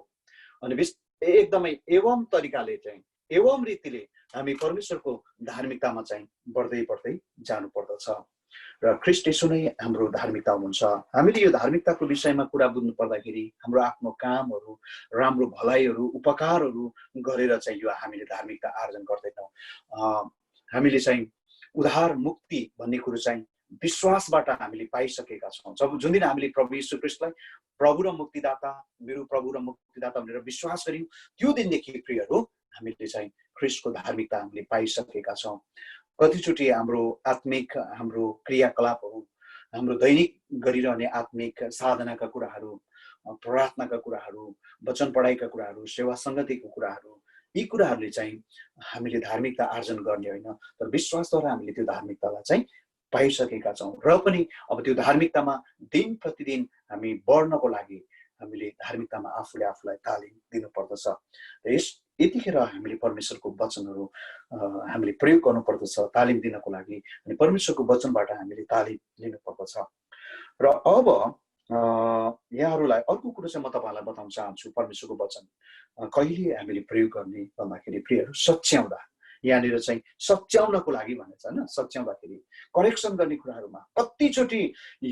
अनि एकदमै एवं तरिकाले चाहिँ एवं रीतिले हामी परमेश्वरको धार्मिकतामा चाहिँ बढ्दै बढ्दै जानु पर्दछ। र ख्रीष्ट येशू नै हाम्रो धार्मिकता हुनुहुन्छ। हामीले यो धार्मिकताको विषयमा कुरा बुझ्नु पर्दाखेरि हाम्रो आफ्नो कामहरू, राम्रो भलाइहरू, उपकारहरू गरेर चाहिँ यो हामीले धार्मिकता आर्जन गर्दैनौँ। हामीले चाहिँ उद्धार मुक्ति भन्ने कुरो चाहिँ विश्वासबाट हामीले पाइसकेका छौँ। जुन दिन हामीले प्रभु येशू ख्रीष्टलाई प्रभु र मुक्तिदाता, मेरो प्रभु र मुक्तिदाता भनेर विश्वास गर्यौँ, त्यो दिनदेखि प्रियहरू हामीले चाहिँ ख्रीष्टको धार्मिकता हामीले पाइसकेका छौँ। कतिचोटि हाम्रो आत्मिक हाम्रो क्रियाकलापहरू, हाम्रो दैनिक गरिरहने आत्मिक साधनाका कुराहरू, प्रार्थनाका कुराहरू, वचन पढाइका कुराहरू, सेवा सङ्गतिको कुराहरू, यी कुराहरूले चाहिँ हामीले धार्मिकता आर्जन गर्ने होइन, तर विश्वासद्वारा हामीले त्यो धार्मिकतालाई चाहिँ पाइसकेका छौँ। र पनि अब त्यो धार्मिकतामा दिन प्रतिदिन हामी बढ्नको लागि हामीले धार्मिकतामा आफूले आफूलाई तालिम दिनुपर्दछ। यतिखेर हामीले परमेश्वरको वचनहरू हामीले प्रयोग गर्नुपर्दछ तालिम दिनको लागि। अनि परमेश्वरको वचनबाट हामीले तालिम लिनुपर्दछ। र अब यहाँहरूलाई अर्को कुरो चाहिँ म तपाईँहरूलाई बताउन चाहन्छु। परमेश्वरको वचन कहिले हामीले प्रयोग गर्ने भन्दाखेरि प्रियहरू, सच्याउँदा, यहाँनिर चाहिँ सच्याउनको लागि भनेको छ होइन, सच्याउँदाखेरि करेक्सन गर्ने कुराहरूमा कतिचोटि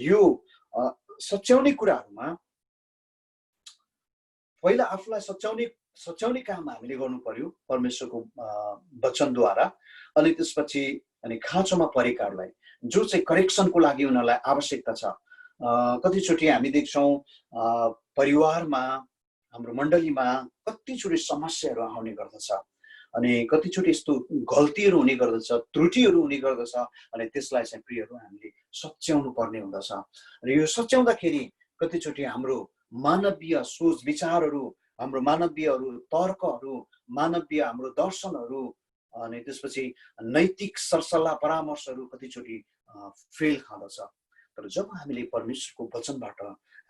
यो सच्याउने कुराहरूमा पहिला आफूलाई सच्याउने काम हामीले गर्नु पर्यो परमेश्वरको वचनद्वारा। अनि त्यसपछि अनि खाँचोमा परेकाहरूलाई जो चाहिँ करेक्सनको लागि उनीहरूलाई आवश्यकता छ। कतिचोटि हामी देख्छौँ परिवारमा, हाम्रो मण्डलीमा कतिचोटि समस्याहरू आउने गर्दछ। अनि कतिचोटि यस्तो गल्तीहरू हुने गर्दछ, त्रुटिहरू हुने गर्दछ। अनि त्यसलाई चाहिँ प्रियहरू हामीले सच्याउनु पर्ने हुँदछ। र यो सच्याउँदाखेरि कतिचोटि हाम्रो मानवीय सोच विचारहरू, हाम्रो मानवीयहरू तर्कहरू, मानवीय हाम्रो दर्शनहरू, अनि त्यसपछि नैतिक सरसल्लाह परामर्शहरू कतिचोटि फेल खाँदछ। तर जब हामीले परमेश्वरको वचनबाट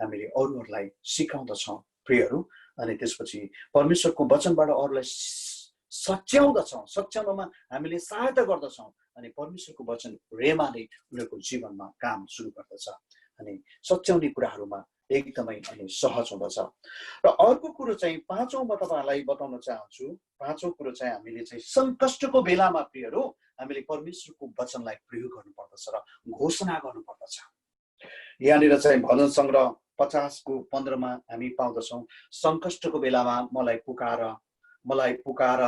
हामीले अरूहरूलाई सिकाउँदछौँ प्रियहरू, अनि त्यसपछि परमेश्वरको वचनबाट अरूलाई सच्याउँदछौँ, सच्याउनमा हामीले सहायता गर्दछौँ, अनि परमेश्वरको वचन रेमाले उनीहरूको जीवनमा काम सुरु गर्दछ। अनि सच्याउने कुराहरूमा एकदमै अनि सहज हुँदछ। र अर्को कुरो चाहिँ पाँचौँ म तपाईँहरूलाई बताउन चाहन्छु। पाँचौँ कुरो चाहिँ हामीले चाहिँ सङ्कष्टको बेलामा प्रियहरू हामीले परमेश्वरको वचनलाई प्रयोग गर्नुपर्दछ र घोषणा गर्नुपर्दछ। यहाँनिर चाहिँ भजन सङ्ग्रह 50को 15मा हामी पाउँदछौँ, सङ्कष्टको बेलामा मलाई पुकार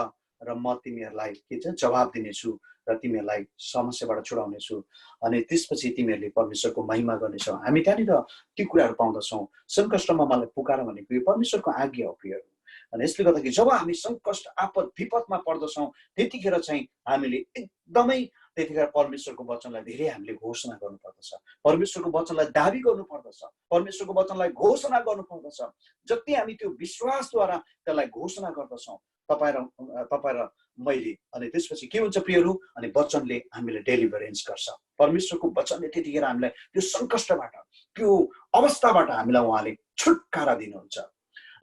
र म तिमीहरूलाई के चाहिँ जवाब दिनेछु र तिमीहरूलाई समस्याबाट छुडाउनेछु। अनि त्यसपछि तिमीहरूले परमेश्वरको महिमा गर्नेछौ। हामी त्यहाँनिर ती कुराहरू पाउँदछौँ। सङ्कष्टमा मलाई पुकार भनेको यो परमेश्वरको आज्ञा हो प्रियहरू। अनि यसले गर्दाखेरि जब हामी सङ्कष्ट आपद विपदमा पर्दछौँ त्यतिखेर चाहिँ हामीले एकदमै त्यतिखेर परमेश्वरको वचनलाई धेरै हामीले घोषणा गर्नुपर्दछ, परमेश्वरको वचनलाई दाबी गर्नुपर्दछ, परमेश्वरको वचनलाई घोषणा गर्नुपर्दछ। जति हामी त्यो विश्वासद्वारा त्यसलाई घोषणा गर्दछौँ तपाईँ र मैले, अनि त्यसपछि के हुन्छ प्रियहरू, अनि वचनले हामीले डेलिभरेन्स गर्छ। परमेश्वरको वचनले त्यतिखेर हामीलाई त्यो सङ्कष्टबाट, त्यो अवस्थाबाट हामीलाई उहाँले छुटकारा दिनुहुन्छ।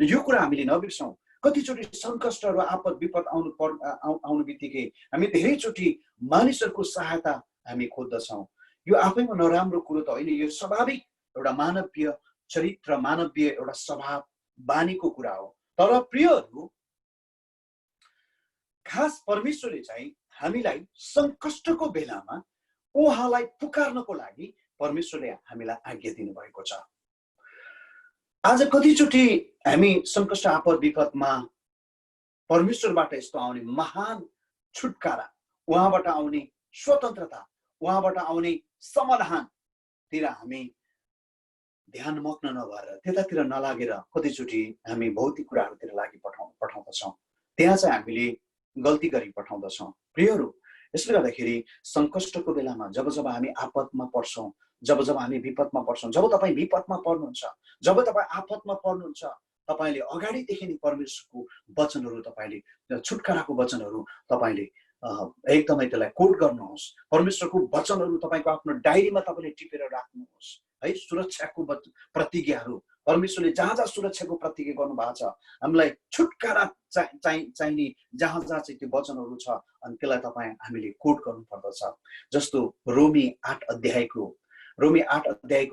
यो कुरा हामीले नबिर्सौँ। कतिचोटि सङ्कष्टहरू आपद विपद आउनु बित्तिकै हामी धेरैचोटि मानिसहरूको सहायता हामी खोज्दछौँ। यो आफैमा नराम्रो कुरो त होइन, यो स्वाभाविक एउटा मानवीय चरित्र, मानवीय एउटा स्वभाव बानीको कुरा हो। तर प्रियहरू, खास परमेश्वरले चाहिँ हामीलाई सङ्कष्टको बेलामा उहाँलाई पुकार्नको लागि परमेश्वरले हामीलाई आज्ञा दिनुभएको छ। आज कतिचोटि हामी सङ्कष्ट आपद विपदमा परमेश्वरबाट यस्तो आउने महान छुटकारा, उहाँबाट आउने स्वतन्त्रता, उहाँबाट आउने समाधानतिर हामी ध्यानमग्न नभएर, त्यतातिर नलागेर कतिचोटि हामी भौतिक कुराहरूतिर लागि पठाउँदछौँ। त्यहाँ चाहिँ हामीले गल्ती गरी पठाउँदछौँ। प्रियहरू, यसले गर्दाखेरि सङ्कष्टको बेलामा जब जब हामी आपतमा पर्छौँ, जब जब हामी विपदमा पर्छौँ, जब तपाईँ विपदमा पर्नुहुन्छ, जब तपाईँ आपतमा पर्नुहुन्छ, तपाईँले अगाडिदेखि नै परमेश्वरको वचनहरू तपाईँले छुटकाराको वचनहरू तपाईँले एकदमै त्यसलाई कोट गर्नुहोस्। परमेश्वरको वचनहरू तपाईँको आफ्नो डायरीमा तपाईँले टिपेर राख्नुहोस् है। सुरक्षाको प्रतिज्ञाहरू परमेश्वरले जहाँ जहाँ सुरक्षाको प्रतिज्ञा गर्नुभएको छ, हामीलाई छुटकारा चाहिने जहाँ जहाँ चाहिँ त्यो वचनहरू छ, अनि त्यसलाई तपाईँ हामीले कोट गर्नुपर्दछ। जस्तो रोमी 8 अध्यायको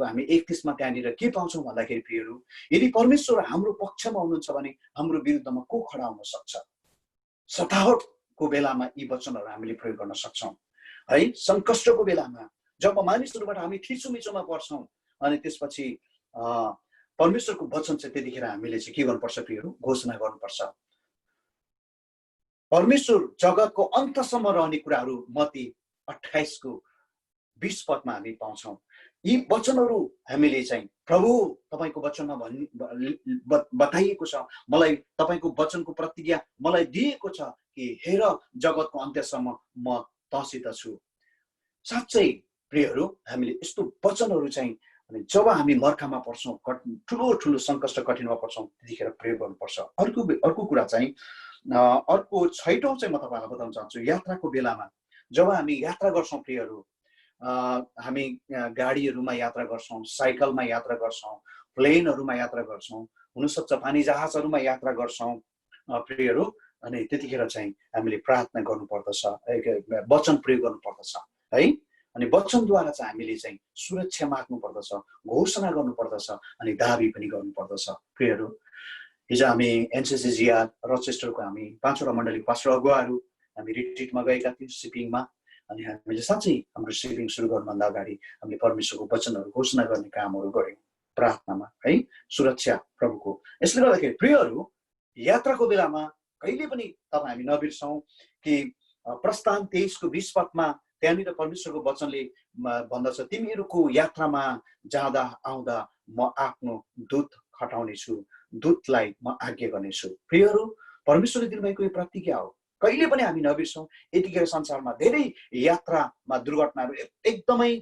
हामी 31मा त्यहाँनिर के पाउँछौँ भन्दाखेरि प्रियहरू, यदि परमेश्वर हाम्रो पक्षमा हुनुहुन्छ भने हाम्रो विरुद्धमा को खडा हुन सक्छ? सतावटको बेलामा यी वचनहरू हामीले प्रयोग गर्न सक्छौँ है। सङ्कष्टको बेलामा जब मानिसहरूबाट हामी थिचोमिचोमा पर्छौँ, अनि त्यसपछि परमेश्वरको वचन चाहिँ त्यतिखेर हामीले चाहिँ के गर्नुपर्छ प्रियहरू? घोषणा गर्नुपर्छ। परमेश्वर जगतको अन्तसम्म रहने कुराहरू मत्ती 28:20 पदमा हामी पाउँछौँ। यी वचनहरू हामीले चाहिँ प्रभु तपाईँको वचनमा बताइएको छ, मलाई तपाईँको वचनको प्रतिज्ञा मलाई दिएको छ कि हेर जगतको अन्त्यसम्म म तसित छु। साँच्चै प्रियहरू, हामीले यस्तो वचनहरू चाहिँ जब हामी मर्कामा पर्छौँ, ठुलो ठुलो सङ्कष्ट कठिनमा पर्छौँ, त्यतिखेर प्रयोग गर्नुपर्छ। अर्को कुरा चाहिँ अर्को 6औं चाहिँ म तपाईँलाई बताउन चाहन्छु। यात्राको बेलामा जब हामी यात्रा गर्छौँ प्रियहरू, हामी गाडीहरूमा यात्रा गर्छौँ, साइकलमा यात्रा गर्छौँ, प्लेनहरूमा यात्रा गर्छौँ, हुनसक्छ पानी जहाजहरूमा यात्रा गर्छौँ प्रियहरू, अनि त्यतिखेर चाहिँ हामीले प्रार्थना गर्नुपर्दछ, वचन प्रयोग गर्नुपर्दछ है। अनि वचनद्वारा चाहिँ हामीले चाहिँ सुरक्षा माग्नु पर्दछ, घोषणा गर्नुपर्दछ, अनि दाबी पनि गर्नुपर्दछ प्रियहरू। हिजो हामी एनसीसीजिआर रचेस्टरको हामी 5वटा मण्डली पास्टर अगुवाहरू हामी रिट्रिटमा गएका थियौँ, सिपिङमा। अनि हामीले साँच्चै हाम्रो सिपिङ सुरु गर्नुभन्दा अगाडि हामीले परमेश्वरको वचनहरू घोषणा गर्ने कामहरू गऱ्यौँ प्रार्थनामा है, सुरक्षा प्रभुको। यसले गर्दाखेरि प्रियहरू, यात्राको बेलामा कहिले पनि तपाईँ हामी नबिर्सौँ कि प्रस्थान 23:20 पदमा त्यहाँनिर परमेश्वरको वचनले भन्दछ, तिमीहरूको यात्रामा जाँदा आउँदा म आफ्नो दूत खटाउने छु, दूतलाई म आज्ञा गर्नेछु। प्रियहरू, परमेश्वरले दिनुभएको यो प्रतिज्ञा हो, कहिले पनि हामी नबिर्सौँ। यतिखेर संसारमा धेरै यात्रामा दुर्घटनाहरू एकदमै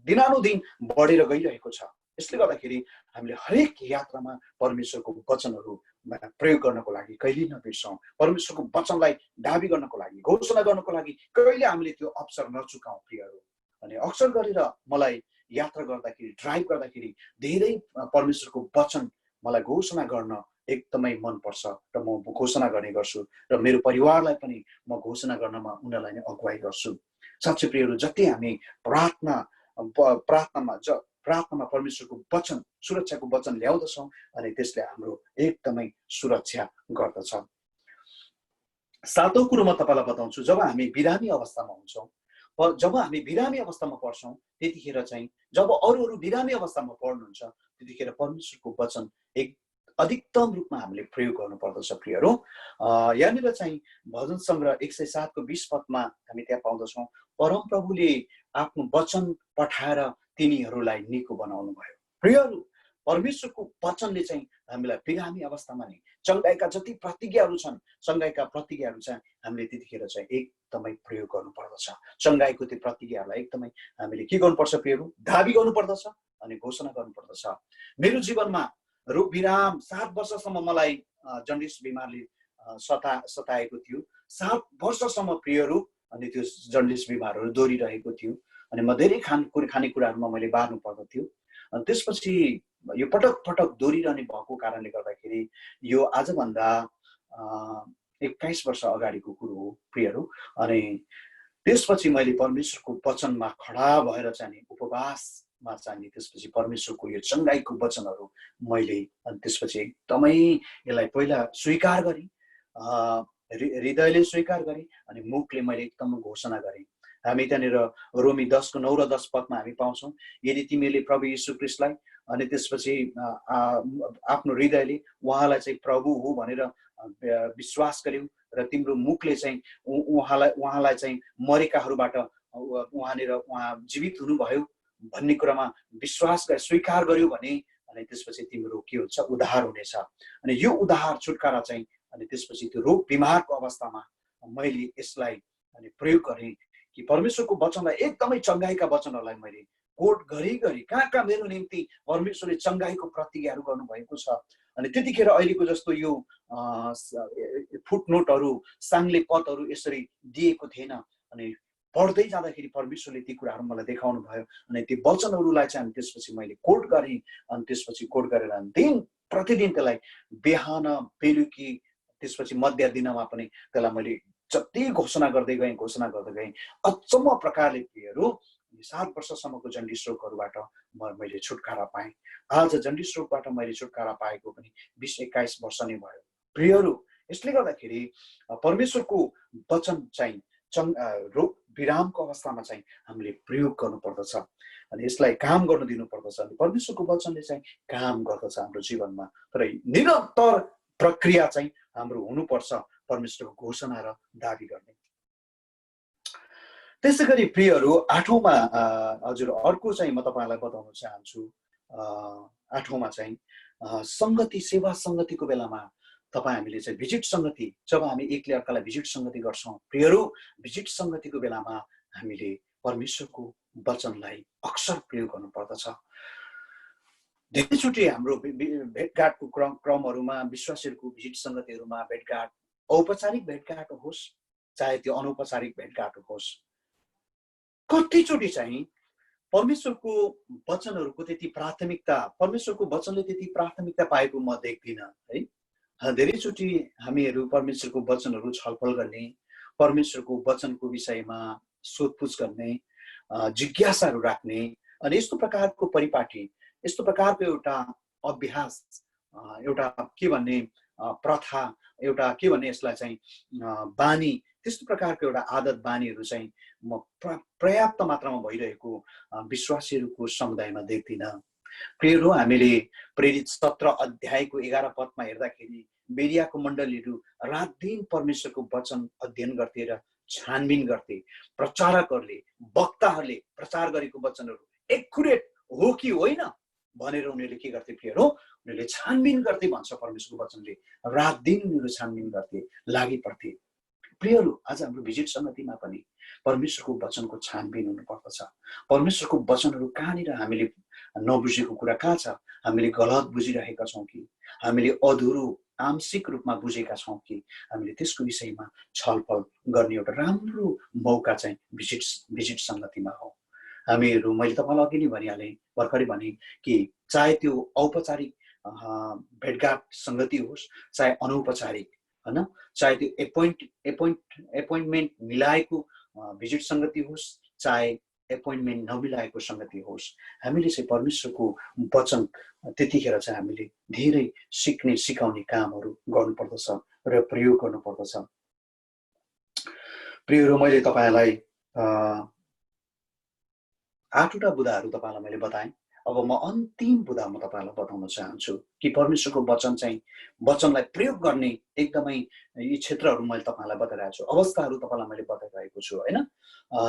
दिनानुदिन बढेर गइरहेको छ। यसले गर्दाखेरि हामीले हरेक यात्रामा परमेश्वरको वचनहरू प्रयोग गर्नको लागि कहिले नबिर्सौँ। परमेश्वरको वचनलाई दाबी गर्नको लागि, घोषणा गर्नको लागि कहिले हामीले त्यो अवसर नचुकाउँ प्रियहरू। अनि अक्सर गरेर मलाई यात्रा गर्दाखेरि, ड्राइभ गर्दाखेरि धेरै परमेश्वरको वचन मलाई घोषणा गर्न एकदमै मनपर्छ र म घोषणा गर्ने गर्छु, र मेरो परिवारलाई पनि म घोषणा गर्नमा उनीहरूलाई नै अगुवाई गर्छु। साँच्चै प्रियहरू, जति हामी प्रार्थनामा परमेश्वरको वचन, सुरक्षाको वचन ल्याउँदछौँ, अनि त्यसले हाम्रो एकदमै सुरक्षा गर्दछ। 7औं कुरो म तपाईँलाई बताउँछु, जब हामी बिरामी अवस्थामा हुन्छौँ, जब हामी बिरामी अवस्थामा पर्छौँ, त्यतिखेर चाहिँ जब अरू बिरामी अवस्थामा पर्नुहुन्छ, त्यतिखेर परमेश्वरको वचन अधिकतम रूपमा हामीले प्रयोग गर्नुपर्दछ प्रियहरू। यहाँनिर चाहिँ भजन सङ्ग्रह 107:20 पदमा हामी त्यहाँ पाउँदछौँ, परमप्रभुले आफ्नो वचन पठाएर तिनीहरूलाई निको बनाउनु भयो। प्रियहरू, परमेश्वरको वचनले चाहिँ हामीलाई बिरामी अवस्थामा नै चङ्गाइका जति प्रतिज्ञाहरू छन्, चङ्गाइका प्रतिज्ञाहरू चाहिँ हामीले त्यतिखेर चाहिँ एकदमै प्रयोग गर्नुपर्दछ। चङ्गाइको त्यो प्रतिज्ञाहरूलाई एकदमै हामीले के गर्नुपर्छ प्रियहरू? दाबी गर्नुपर्दछ अनि घोषणा गर्नुपर्दछ। मेरो जीवनमा रोग विराम 7 वर्षसम्म मलाई जन्डिस बिमारले सताएको थियो। 7 वर्षसम्म प्रियहरू, अनि त्यो जन्डिस बिमारहरू दोहोरिरहेको थियो, अनि म धेरै खानेकुराहरूमा मैले बार्नु पर्दथ्यो। अनि त्यसपछि यो पटक पटक दोहोरिरहने भएको कारणले गर्दाखेरि यो आजभन्दा 21 वर्ष अगाडिको कुरो हो प्रियहरू। अनि त्यसपछि मैले परमेश्वरको वचनमा खडा भएर चाहिँ उपवासमा चाहिँ त्यसपछि परमेश्वरको यो चङ्गाइको वचनहरू मैले अनि त्यसपछि एकदमै यसलाई पहिला स्वीकार गरेँ, हृदयले स्वीकार गरेँ, अनि मुखले मैले एकदम घोषणा गरेँ। हामी त्यहाँनिर रोमी 10:9 र 10 पदमा हामी पाउँछौँ, यदि तिमीले प्रभु यीशु ख्रीष्टलाई अनि त्यसपछि आफ्नो हृदयले उहाँलाई चाहिँ प्रभु हो भनेर विश्वास गर्यौ र तिम्रो मुखले चाहिँ उहाँलाई चाहिँ मरेकाहरूबाट उहाँ जीवित हुनुभयो भन्ने कुरामा विश्वास स्वीकार गर्यो भने अनि त्यसपछि तिम्रो के हुन्छ? उद्धार हुनेछ। अनि यो उद्धार, छुटकारा चाहिँ अनि त्यसपछि त्यो रोग बिमारको अवस्थामा मैले यसलाई अनि प्रयोग गरेँ कि परमेश्वरको वचनलाई एकदमै चङ्गाइका वचनहरूलाई मैले कोट गरी कहाँ मेरो निम्ति परमेश्वरले चङ्गाइको प्रतिज्ञाहरू गर्नुभएको छ। अनि त्यतिखेर अहिलेको जस्तो यो फुटनोटहरू साङ्ले पदहरू यसरी दिएको थिएन। अनि पढ्दै जाँदाखेरि परमेश्वरले ती कुराहरू मलाई देखाउनु भयो। अनि ती वचनहरूलाई चाहिँ अनि त्यसपछि मैले कोट गरेँ। अनि त्यसपछि कोट गरेर प्रतिदिन त्यसलाई बिहान बेलुकी त्यसपछि मध्य दिनमा पनि त्यसलाई मैले जति घोषणा गर्दै गएँ अचम्म प्रकारले प्रियहरू 7 वर्षसम्मको जन्डिस रोगहरूबाट मैले छुटकारा पाएँ। आज जन्डिस रोगबाट मैले छुटकारा पाएको पनि 20-21 वर्ष नै भयो। प्रियहरू, यसले गर्दाखेरि परमेश्वरको वचन चाहिँ रोग विरामको अवस्थामा चाहिँ हामीले प्रयोग गर्नुपर्दछ अनि यसलाई काम गर्न दिनुपर्दछ। अनि परमेश्वरको वचनले चाहिँ काम गर्दछ हाम्रो जीवनमा। तर निरन्तर प्रक्रिया चाहिँ हाम्रो हुनुपर्छ परमेश्वरको घोषणा र दाबी गर्ने। त्यसै गरी प्रियहरू 8औँमा हजुर अर्को चाहिँ म तपाईँलाई बताउन चाहन्छु। 8औँमा चाहिँ संगति सेवा संगतिको बेलामा हामीले चाहिँ भिजिट संगति, जब हामी एकले अर्कालाई भिजिट संगति गर्छौँ प्रियहरू, भिजिट संगतिको बेलामा हामीले परमेश्वरको वचनलाई अक्सर प्रयोग गर्नुपर्दछ। धेरैचोटि हाम्रो भेटघाटको क्रमहरूमा विश्वासीहरूको भिजिट संगतिहरूमा भेटघाट औपचारिक भेटघाट होस् चाहे त्यो अनौपचारिक भेटघाट होस्, कतिचोटि चाहिँ परमेश्वरको वचनहरूको त्यति प्राथमिकता, परमेश्वरको वचनले त्यति प्राथमिकता पाएको म देख्दिनँ है। धेरैचोटि हामीहरू परमेश्वरको वचनहरू छलफल गर्ने, परमेश्वरको वचनको विषयमा सोधपुछ गर्ने, जिज्ञासाहरू राख्ने अनि यस्तो प्रकारको परिपाटी, यस्तो प्रकारको एउटा अभ्यास, एउटा के भन्ने प्रथा, एउटा के भन्ने यसलाई चाहिँ बानी, त्यस्तो प्रकारको एउटा आदत बानीहरू चाहिँ म पर्याप्त मात्रामा भइरहेको विश्वासीहरूको समुदायमा देख्दिनँ। प्रियहरू, हामीले प्रेरित 17 अध्यायको 11 पदमा हेर्दाखेरि बेरियाको मण्डलीहरू रात दिन परमेश्वरको वचन अध्ययन गर्थे र छानबिन गर्थे। प्रचारकहरूले, वक्ताहरूले प्रचार गरेको वचनहरू एक्युरेट हो कि होइन भनेर उनीहरूले के गर्थे प्रियहरू, उनीहरूले छानबिन गर्थे भन्छ परमेश्वरको वचनले। रात दिन उनीहरू छानबिन गर्थे, लागि पर्थे। प्रियहरू, आज हाम्रो भिजिट संगतिमा पनि परमेश्वरको वचनको छानबिन हुनुपर्दछ। परमेश्वरको वचनहरू कहाँनिर हामीले नबुझेको कुरा कहाँ छ, हामीले गलत बुझिरहेका छौँ कि हामीले अधुरो आंशिक रूपमा बुझेका छौँ कि हामीले त्यसको विषयमा छलफल गर्ने एउटा राम्रो मौका चाहिँ भिजिट संगतिमा हो। हामीहरू, मैले तपाईँलाई अघि नै भनिहालेँ, भर्खरै भने कि चाहे त्यो औपचारिक भेटघाट संगति होस् चाहे अनौपचारिक, होइन, चाहे त्यो एपोइन्टमेन्ट मिलाएको भिजिट संगति होस् चाहे एपोइन्टमेन्ट नमिलाएको संगति होस्, हामीले चाहिँ परमेश्वरको वचन त्यतिखेर चाहिँ हामीले धेरै सिक्ने सिकाउने कामहरू गर्नुपर्दछ र प्रयोग गर्नुपर्दछ। प्रियहरू, मैले तपाईँलाई 8वटा बुदाहरू तपाईँलाई मैले बताएँ। अब म अन्तिम बुदा म तपाईँलाई बताउन चाहन्छु कि परमेश्वरको वचन चाहिँ वचनलाई प्रयोग गर्ने एकदमै यी क्षेत्रहरू मैले तपाईँलाई बताइरहेको छु, अवस्थाहरू तपाईँलाई मैले बताइरहेको छु होइन।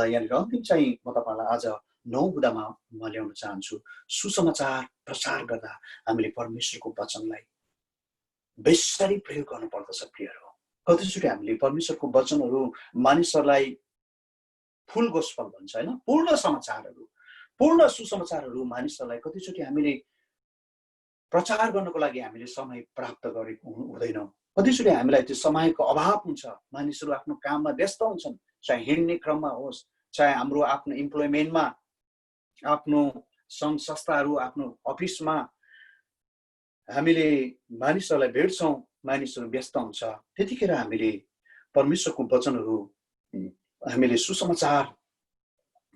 यहाँनिर अन्तिम चाहिँ म तपाईँलाई आज 9 बुदामा म ल्याउन चाहन्छु। सुसमाचार प्रचार गर्दा हामीले परमेश्वरको वचनलाई बेसरी प्रयोग गर्नुपर्दछ। प्रियहरू, कतिचोटि हामीले परमेश्वरको वचनहरू मानिसहरूलाई फुल गोस्पल भन्छ होइन, पूर्ण समाचारहरू, पूर्ण सुसमाचारहरू मानिसहरूलाई कतिचोटि हामीले प्रचार गर्नको लागि हामीले समय प्राप्त गरेको हुँदैनौँ। कतिचोटि हामीलाई त्यो समयको अभाव हुन्छ, मानिसहरू आफ्नो काममा व्यस्त हुन्छन्, चाहे हिँड्ने क्रममा होस् चाहे हाम्रो आफ्नो इम्प्लोइमेन्टमा, आफ्नो सङ्घ संस्थाहरू, आफ्नो अफिसमा हामीले मानिसहरूलाई भेट्छौँ, मानिसहरू व्यस्त हुन्छ। त्यतिखेर हामीले परमेश्वरको वचनहरू हामीले सुसमाचार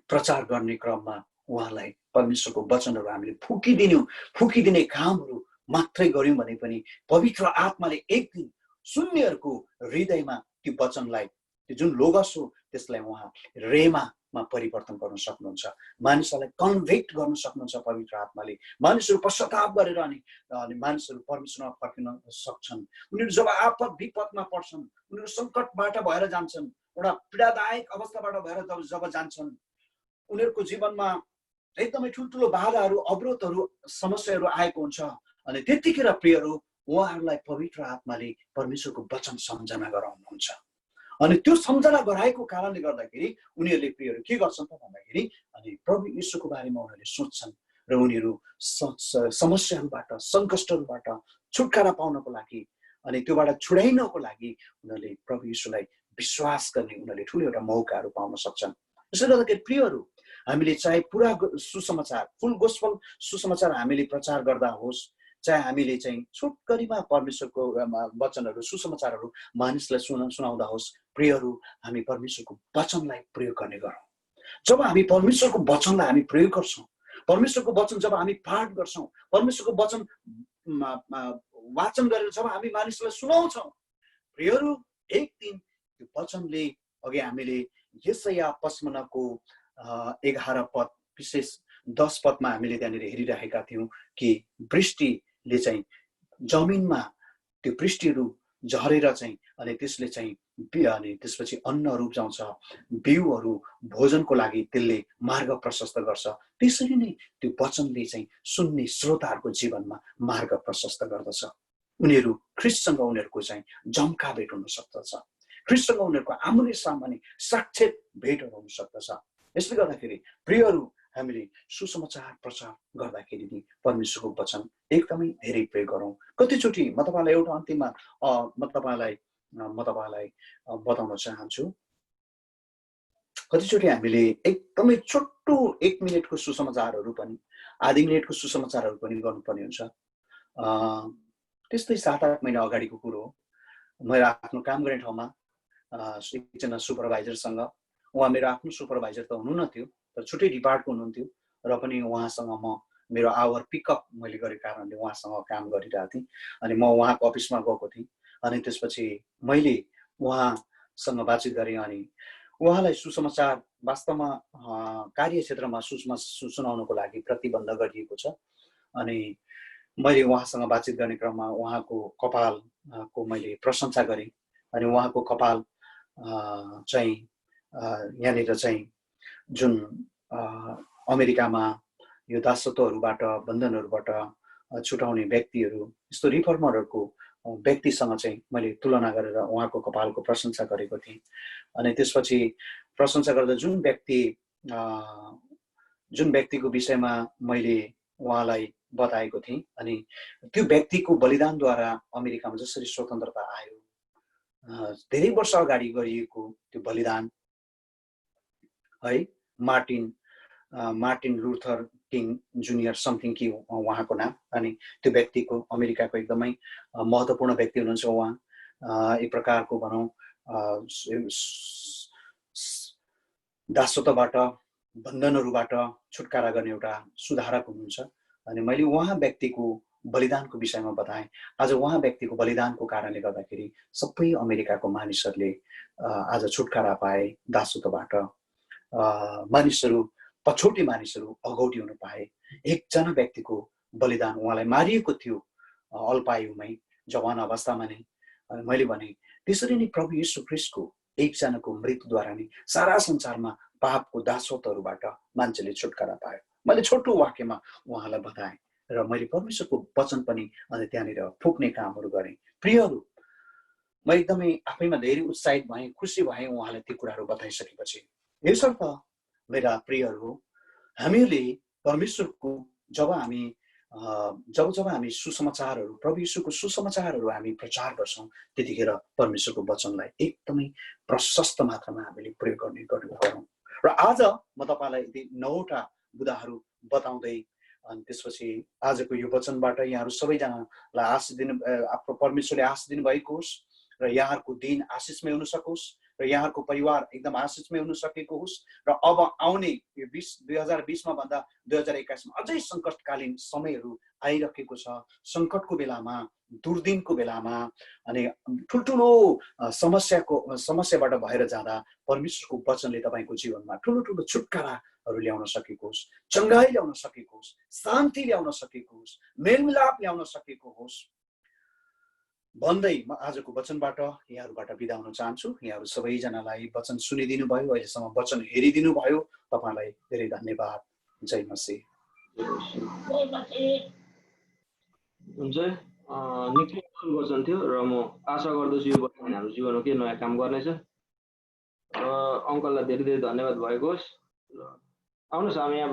प्रचार गर्ने क्रममा उहाँलाई परमेश्वरको वचनहरू हामीले फुकिदिने कामहरू मात्रै गर्यौँ भने पनि पवित्र आत्माले एक दिन शून्यहरूको हृदयमा त्यो वचनलाई, त्यो जुन लोगस हो त्यसलाई उहाँ रेमामा परिवर्तन गर्न सक्नुहुन्छ। मानिसहरूलाई कन्भेक्ट गर्न सक्नुहुन्छ पवित्र आत्माले। मानिसहरू पश्चाताप गरेर अनि मानिसहरू परमेश्वरमा फर्किन सक्छन्। उनीहरू जब आपद विपदमा पर्छन्, उनीहरू सङ्कटबाट भएर जान्छन्, एउटा पीडादायक अवस्थाबाट भएर जब जान्छन्, उनीहरूको जीवनमा एकदमै ठुल्ठुलो बाधाहरू, अवरोधहरू, समस्याहरू आएको हुन्छ। अनि त्यतिखेर प्रियहरू, उहाँहरूलाई पवित्र आत्माले परमेश्वरको वचन सम्झना गराउनुहुन्छ। अनि त्यो सम्झना गराएको कारणले गर्दाखेरि उनीहरूले प्रियहरू के गर्छन् त भन्दाखेरि अनि प्रभु यीशुको बारेमा उनीहरूले सोच्छन् र उनीहरू समस्याहरूबाट सङ्कष्टहरूबाट छुटकारा पाउनको लागि अनि त्योबाट छुडाइनको लागि उनीहरूले प्रभु यीशुलाई विश्वास गर्ने उनीहरूले ठुलो एउटा मौकाहरू पाउन सक्छन्। त्यसले गर्दाखेरि प्रियहरू हामीले चाहे पुरा सुसमाचार फुल गोस्पल सुसमाचार हामीले प्रचार गर्दा होस्, चाहे हामीले चाहिँ छोटकरीमा परमेश्वरको वचनहरू सुसमाचारहरू मानिसलाई सुनाउँदा होस्, प्रियहरू हामी परमेश्वरको वचनलाई प्रयोग गर्ने गरौँ। जब हामी परमेश्वरको वचनलाई हामी प्रयोग गर्छौँ, परमेश्वरको वचन जब हामी पाठ गर्छौँ, परमेश्वरको वचन वाचन गरेर जब हामी मानिसलाई सुनाउँछौँ, प्रियहरू एक दिन त्यो वचनले अघि हामीले यशाया 55 11 पद विशेष 10 पदमा हामीले त्यहाँनिर हेरिरहेका थियौँ कि वृष्टिले चाहिँ जमिनमा त्यो वृष्टिहरू झरेर चाहिँ अनि त्यसले चाहिँ अनि त्यसपछि अन्नहरू उब्जाउँछ, बिउहरू भोजनको लागि त्यसले मार्ग प्रशस्त गर्छ। त्यसरी नै त्यो वचनले चाहिँ सुन्ने श्रोताहरूको जीवनमा मार्ग प्रशस्त गर्दछ। उनीहरू ख्रीष्टसँग उनीहरूको चाहिँ जम्का भेट हुन सक्दछ, ख्रीष्टसँग उनीहरूको आमने सामने साक्षात भेटहरू हुन सक्दछ। यसले गर्दाखेरि प्रियहरू हामीले सुसमाचार प्रचार गर्दाखेरि नि परमेश्वरको वचन एकदमै धेरै प्रयोग गरौँ। कतिचोटि म तपाईँलाई एउटा अन्तिममा म तपाईँलाई बताउन चाहन्छु, कतिचोटि हामीले एकदमै छोटो 1 मिनटको सुसमाचारहरू पनि आधी मिनटको सुसमाचारहरू पनि गर्नुपर्ने हुन्छ। त्यस्तै 7-8 महिना अगाडिको कुरो हो। मेरो आफ्नो काम गर्ने ठाउँमा एकजना सुपरभाइजरसँग, उहाँ मेरो आफ्नो सुपरभाइजर त हुनु न थियो तर छुट्टै डिपार्टको हुनुहुन्थ्यो र पनि उहाँसँग म मेरो आवर पिकअप मैले गरेको कारणले उहाँसँग काम गरिरहेको थिएँ। अनि म उहाँको अफिसमा गएको थिएँ अनि त्यसपछि मैले उहाँसँग बातचित गरेँ अनि उहाँलाई सुसमाचार वास्तवमा कार्यक्षेत्रमा सुनाउनको लागि प्रतिबन्ध गरिएको छ। अनि मैले उहाँसँग बातचित गर्ने क्रममा उहाँको कपालको मैले प्रशंसा गरेँ अनि उहाँको कपाल चाहिँ यहाँनिर चाहिँ जुन अमेरिकामा यो दासत्वहरूबाट बन्धनहरूबाट छुटाउने व्यक्तिहरू, यस्तो रिफर्मरहरूको व्यक्तिसँग चाहिँ मैले तुलना गरेर उहाँको कपालको प्रशंसा गरेको थिएँ। अनि त्यसपछि प्रशंसा गर्दा जुन व्यक्तिको विषयमा मैले उहाँलाई बताएको थिएँ अनि त्यो व्यक्तिको बलिदानद्वारा अमेरिकामा जसरी स्वतन्त्रता आयो, धेरै वर्ष अगाडि गरिएको त्यो बलिदान है, Martin Luther king junior something कि उहाँको नाम। अनि त्यो व्यक्तिको अमेरिकाको एकदमै महत्त्वपूर्ण व्यक्ति हुनुहुन्छ उहाँ। एक प्रकारको भनौँ दासत्वबाट बन्धनहरूबाट छुटकारा गर्ने एउटा सुधारक हुनुहुन्छ। अनि मैले उहाँ व्यक्तिको बलिदानको विषयमा बताएँ। आज उहाँ व्यक्तिको बलिदानको कारणले गर्दाखेरि सबै अमेरिकाको मानिसहरूले आज छुटकारा पाए दासत्वबाट। मानिसहरू पछौटे मानिसहरू अगौटी हुन पाए। एकजना व्यक्तिको बलिदान, उहाँलाई मारिएको थियो अल्पायुमै जवान अवस्थामा नै। मैले भने त्यसरी नै प्रभु येशू ख्रीष्टको एकजनाको मृत्युद्वारा नै सारा संसारमा पापको दासत्वहरूबाट मान्छेले छुटकारा पायो। मैले छोटो वाक्यमा उहाँलाई बताएँ र मैले परमेश्वरको वचन पनि अनि त्यहाँनिर फुक्ने कामहरू गरेँ। प्रियहरू, म एकदमै आफैमा धेरै उत्साहित भएँ, खुसी भएँ उहाँलाई ती कुराहरू बताइसकेपछि। यसर्थ मेरा प्रियहरू, हामीले परमेश्वरको जब हामी सुसमाचारहरू, प्रभु येशूको सुसमाचारहरू हामी प्रचार गर्छौँ, त्यतिखेर परमेश्वरको वचनलाई एकदमै प्रशस्त मात्रामा हामीले प्रयोग गर्ने गरौँ। र आज म तपाईँलाई यदि 9वटा बुदाहरू बताउँदै अनि त्यसपछि आजको यो वचनबाट यहाँहरू सबैजनालाई आशिष दिनु, परमेश्वरले आशिष दिनुभएको होस् र यहाँहरूको दिन आशिषमय हुन सकोस् र यहाँहरूको परिवार एकदम आशिषमय हुन सकेको होस्। र अब आउने यो 2020मा भन्दा 2021मा अझै सङ्कटकालीन समयहरू आइरहेको छ। सङ्कटको बेलामा, दुर्दिनको बेलामा अनि ठुल्ठुलो समस्याबाट भएर जाँदा परमेश्वरको वचनले तपाईँको जीवनमा ठुलो ठुलो छुटकाराहरू ल्याउन सकेको होस्, चङ्गाई ल्याउन सकेको होस्, शान्ति ल्याउन सकेको होस्, मेलमिलाप ल्याउन सकेको होस् भन्दै म आजको वचनबाट यहाँहरूबाट बिदा हुन चाहन्छु। यहाँहरू सबैजनालाई वचन सुनिदिनु भयो, अहिलेसम्म वचन हेरिदिनु भयो, तपाईँलाई धेरै धन्यवाद। जय मसीह। हुन्छ, निकै वचन थियो र म आशा गर्दछु यो वचन हाम्रो जीवनमा के नयाँ काम गर्नेछ। अङ्कललाई धेरै धेरै धन्यवाद भएको होस् र आउनुहोस् हामी यहाँ